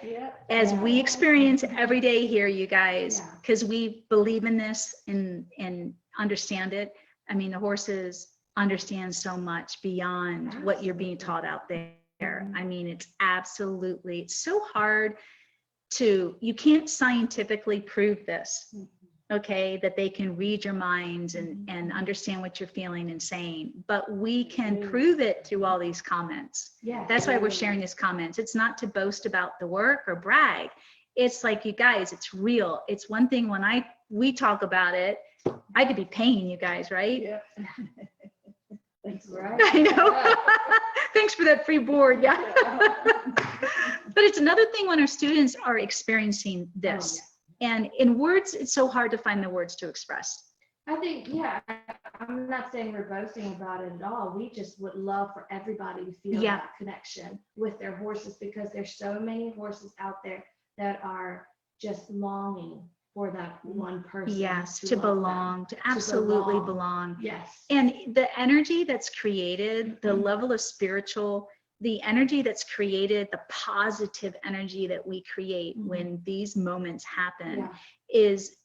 as we experience every day here, you guys, because we believe in this and understand it. I mean, the horses understand so much beyond what you're being taught out there. I mean, it's so hard you can't scientifically prove this, okay, that they can read your minds and understand what you're feeling and saying, but we can prove it through all these comments. That's why we're sharing these comments. It's not to boast about the work or brag. It's like, you guys, it's real. It's one thing when we talk about it, I could be paying you guys, right? Yeah. That's right. I know. Thanks for that free board. Yeah. But it's another thing when our students are experiencing this. And in words, it's so hard to find the words to express. I think, I'm not saying we're boasting about it at all. We just would love for everybody to feel that connection with their horses, because there's so many horses out there that are just longing for that one person. Yes, to belong, to absolutely belong. Yes. And the energy that's created, the level of spiritual, the energy that's created, the positive energy that we create when these moments happen is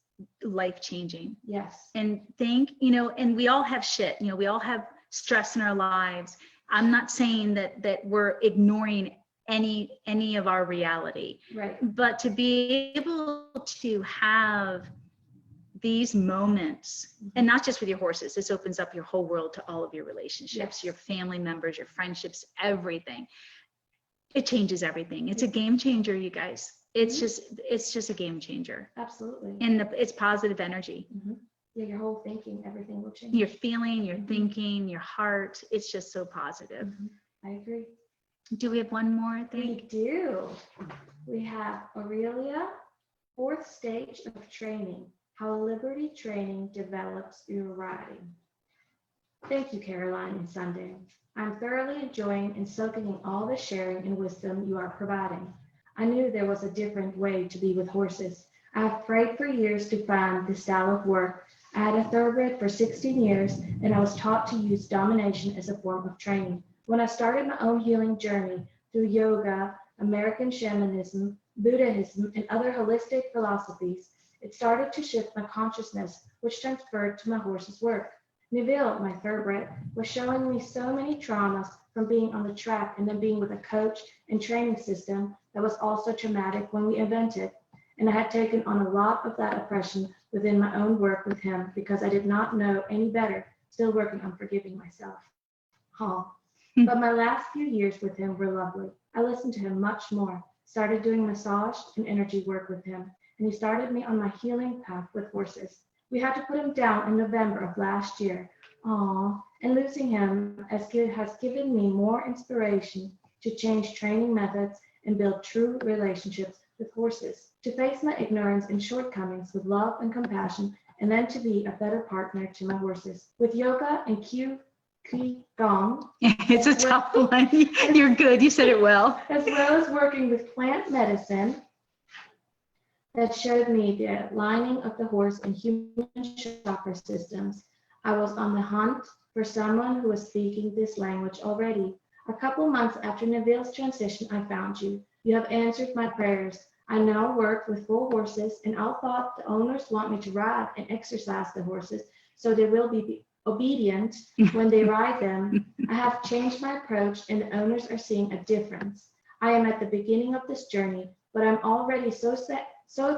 life-changing. Yes. And and we all have shit, we all have stress in our lives. I'm not saying that we're ignoring any of our reality, right? But to be able to have these moments, and not just with your horses, this opens up your whole world to all of your relationships, your family members, your friendships, everything. It changes everything. It's a game changer, you guys. It's just a game changer. Absolutely. And it's positive energy. Yeah, your whole thinking, everything will change. Your feeling, your thinking, your heart. It's just so positive. I agree. Do we have one more, I think? We do. We have Aurelia, 4th stage of training, how Liberty training develops your riding. Thank you, Caroline and Sunday. I'm thoroughly enjoying and soaking in all the sharing and wisdom you are providing. I knew there was a different way to be with horses. I have prayed for years to find this style of work. I had a thoroughbred for 16 years, and I was taught to use domination as a form of training. When I started my own healing journey through yoga, American shamanism, Buddhism, and other holistic philosophies, it started to shift my consciousness, which transferred to my horse's work. Neville, my thoroughbred, was showing me so many traumas from being on the track and then being with a coach and training system that was also traumatic when we evented. And I had taken on a lot of that oppression within my own work with him because I did not know any better, still working on forgiving myself. Oh. But my last few years with him were lovely. I listened to him much more, started doing massage and energy work with him, and he started me on my healing path with horses. We had to put him down in November of last year. Aww, and losing him has given me more inspiration to change training methods and build true relationships with horses, to face my ignorance and shortcomings with love and compassion, and then to be a better partner to my horses. With yoga and Qigong, It's a tough one. You're good. You said it well. as well as working with plant medicine that showed me the lining of the horse and human chakra systems, I was on the hunt for someone who was speaking this language already. A couple months after Neville's transition, I found you. You have answered my prayers. I now work with full horses, and although the owners want me to ride and exercise the horses, so they will be obedient when they ride them, I have changed my approach, and the owners are seeing a difference. I am at the beginning of this journey, but I'm already so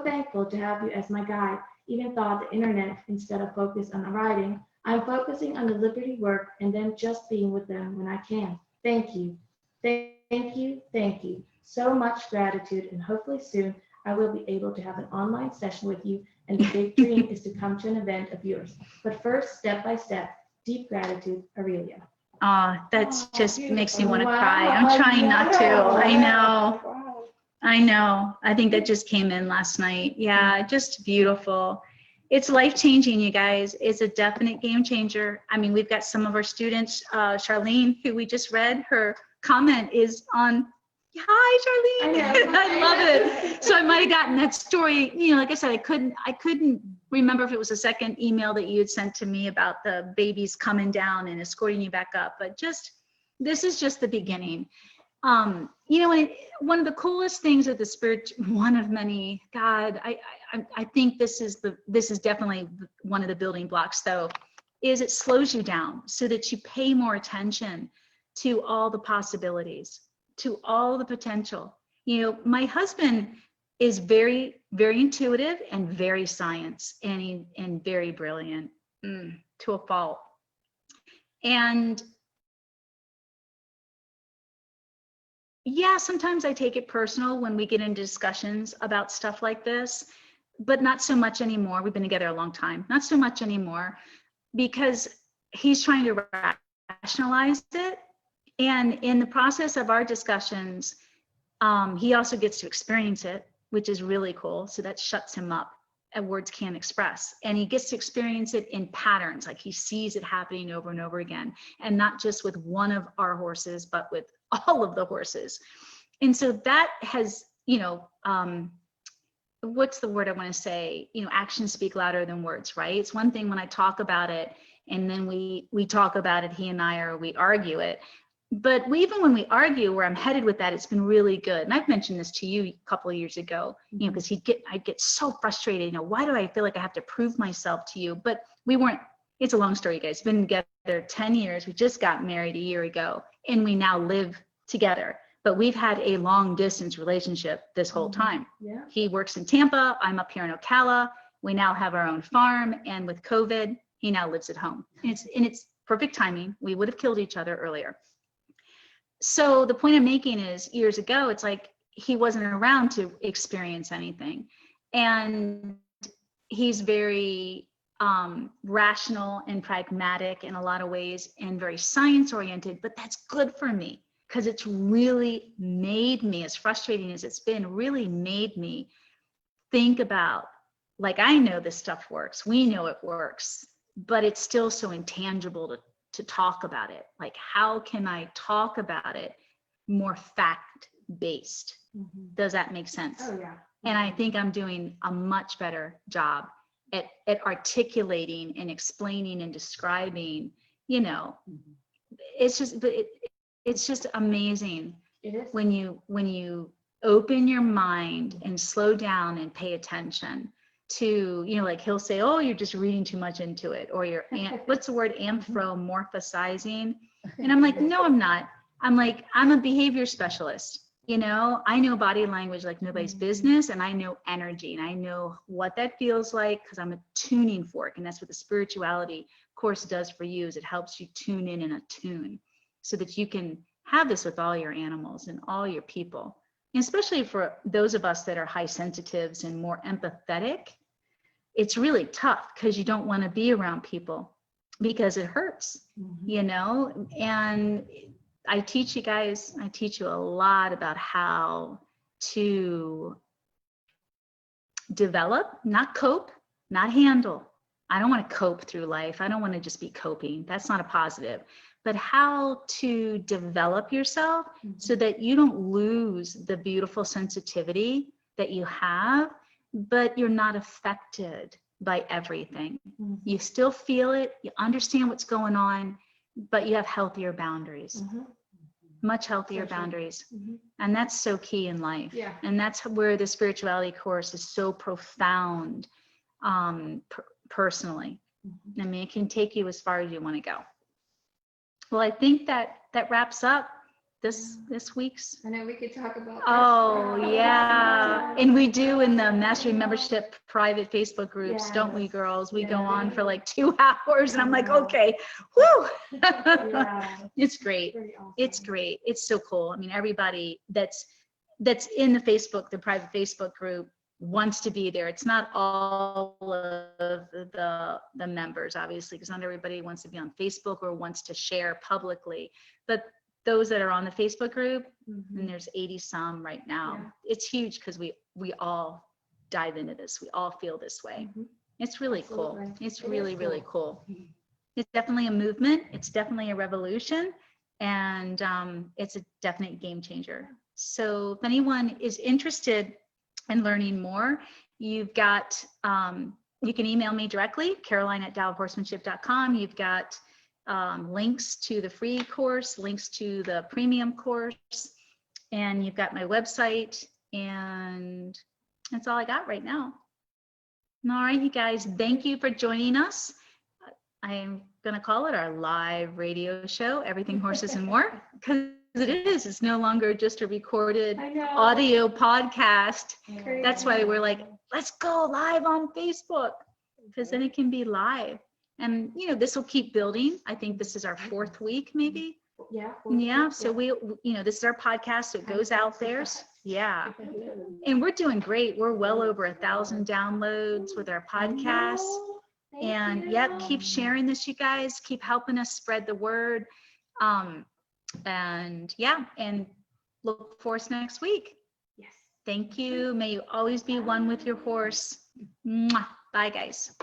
thankful to have you as my guide, even though the internet, instead of focus on the riding, I'm focusing on the Liberty work and then just being with them when I can. Thank you. Thank you. Thank you. So much gratitude, and hopefully soon I will be able to have an online session with you, and the big dream is to come to an event of yours. But first, step by step, deep gratitude, Aurelia. That's just makes me want to Wow. cry. I'm trying not to. I know. Wow. I know. I think that just came in last night. Yeah, just beautiful. It's life-changing, you guys. It's a definite game changer. I mean, we've got some of our students, Charlene, who we just read, her comment is on, hi, Charlene. I love it. So I might have gotten that story, like I said, I couldn't remember if it was the second email that you had sent to me about the babies coming down and escorting you back up, but this is just the beginning. One of the coolest things of the spirit, one of many, God, I think this is definitely one of the building blocks though, is it slows you down so that you pay more attention to all the possibilities, to all the potential. My husband is very, very intuitive and very science and very brilliant to a fault. And yeah, sometimes I take it personal when we get into discussions about stuff like this, but not so much anymore. We've been together a long time, not so much anymore, because he's trying to rationalize it. And in the process of our discussions, he also gets to experience it, which is really cool. So that shuts him up, and words can't express. And he gets to experience it in patterns, like he sees it happening over and over again, and not just with one of our horses, but with all of the horses. And so that has, what's the word I want to say? Actions speak louder than words, right? It's one thing when I talk about it and then we talk about it, he and I, or we argue it. But even when we argue, where I'm headed with that, it's been really good. And I've mentioned this to you a couple of years ago, because I'd get so frustrated, why do I feel like I have to prove myself to you? But we weren't, it's a long story, guys. Been together 10 years. We just got married a year ago, and we now live together. But we've had a long distance relationship this whole time. Yeah. He works in Tampa. I'm up here in Ocala. We now have our own farm. And with COVID, he now lives at home. And it's perfect timing. We would have killed each other earlier. So the point I'm making is, years ago, it's like he wasn't around to experience anything. And he's very rational and pragmatic in a lot of ways, and very science oriented, but that's good for me, because it's really made me, as frustrating as it's been, really made me think about, like, I know this stuff works, we know it works, but it's still so intangible to talk about it. Like, how can I talk about it more fact-based? Does that make sense? Oh, yeah. And I think I'm doing a much better job at articulating and explaining and describing, it's just amazing. It is. When you open your mind and slow down and pay attention to, like he'll say, oh, you're just reading too much into it, or you're, what's the word, anthropomorphizing? And I'm like, no, I'm not. I'm like, I'm a behavior specialist. I know body language like nobody's business, and I know energy, and I know what that feels like, because I'm a tuning fork. And that's what the spirituality course does for you, is it helps you tune in and attune. so that you can have this with all your animals and all your people. And especially for those of us that are high sensitives and more empathetic, it's really tough because you don't want to be around people because it hurts, you know? And I teach you a lot about how to develop, not cope, not handle. I don't want to cope through life. I don't want to just be coping. That's not a positive. But how to develop yourself so that you don't lose the beautiful sensitivity that you have, but you're not affected by everything. You still feel it, you understand what's going on, but you have healthier boundaries, much healthier boundaries. And that's so key in life. Yeah. And that's where the spirituality course is so profound, personally. I mean, it can take you as far as you want to go. Well, I think that wraps up this week's. I know we could talk about. Oh, yeah. And we do in the Mastery Membership private Facebook groups, don't we, girls? We go on for like 2 hours and I'm like, okay, whoo. It's great. Awesome. It's great. It's so cool. I mean, everybody that's in the private Facebook group wants to be there. It's not all of the members, obviously, because not everybody wants to be on Facebook or wants to share publicly. But those that are on the Facebook group, and there's 80 some right now, it's huge because we all dive into this. We all feel this way. It's really cool. It's really, really cool. It's definitely a movement. It's definitely a revolution. And it's a definite game changer. So if anyone is interested in learning more, you've got, you can email me directly, caroline@taoofhorsemanship.com. You've got links to the free course, links to the premium course, and you've got my website, and that's all I got right now. All right, you guys, thank you for joining us. I'm going to call it our live radio show, Everything Horses and More, because it's no longer just a recorded audio podcast. That's why we're like, let's go live on Facebook, because then it can be live. And, you know, this will keep building. I think this is our 4th week, maybe. Yeah. So we, you know, this is our podcast. So it goes out there. Yeah. And we're doing great. We're well over 1,000 downloads with our podcast. And keep sharing this, you guys. Keep helping us spread the word. And look for us next week. Yes. Thank you. May you always be one with your horse. Mwah. Bye, guys.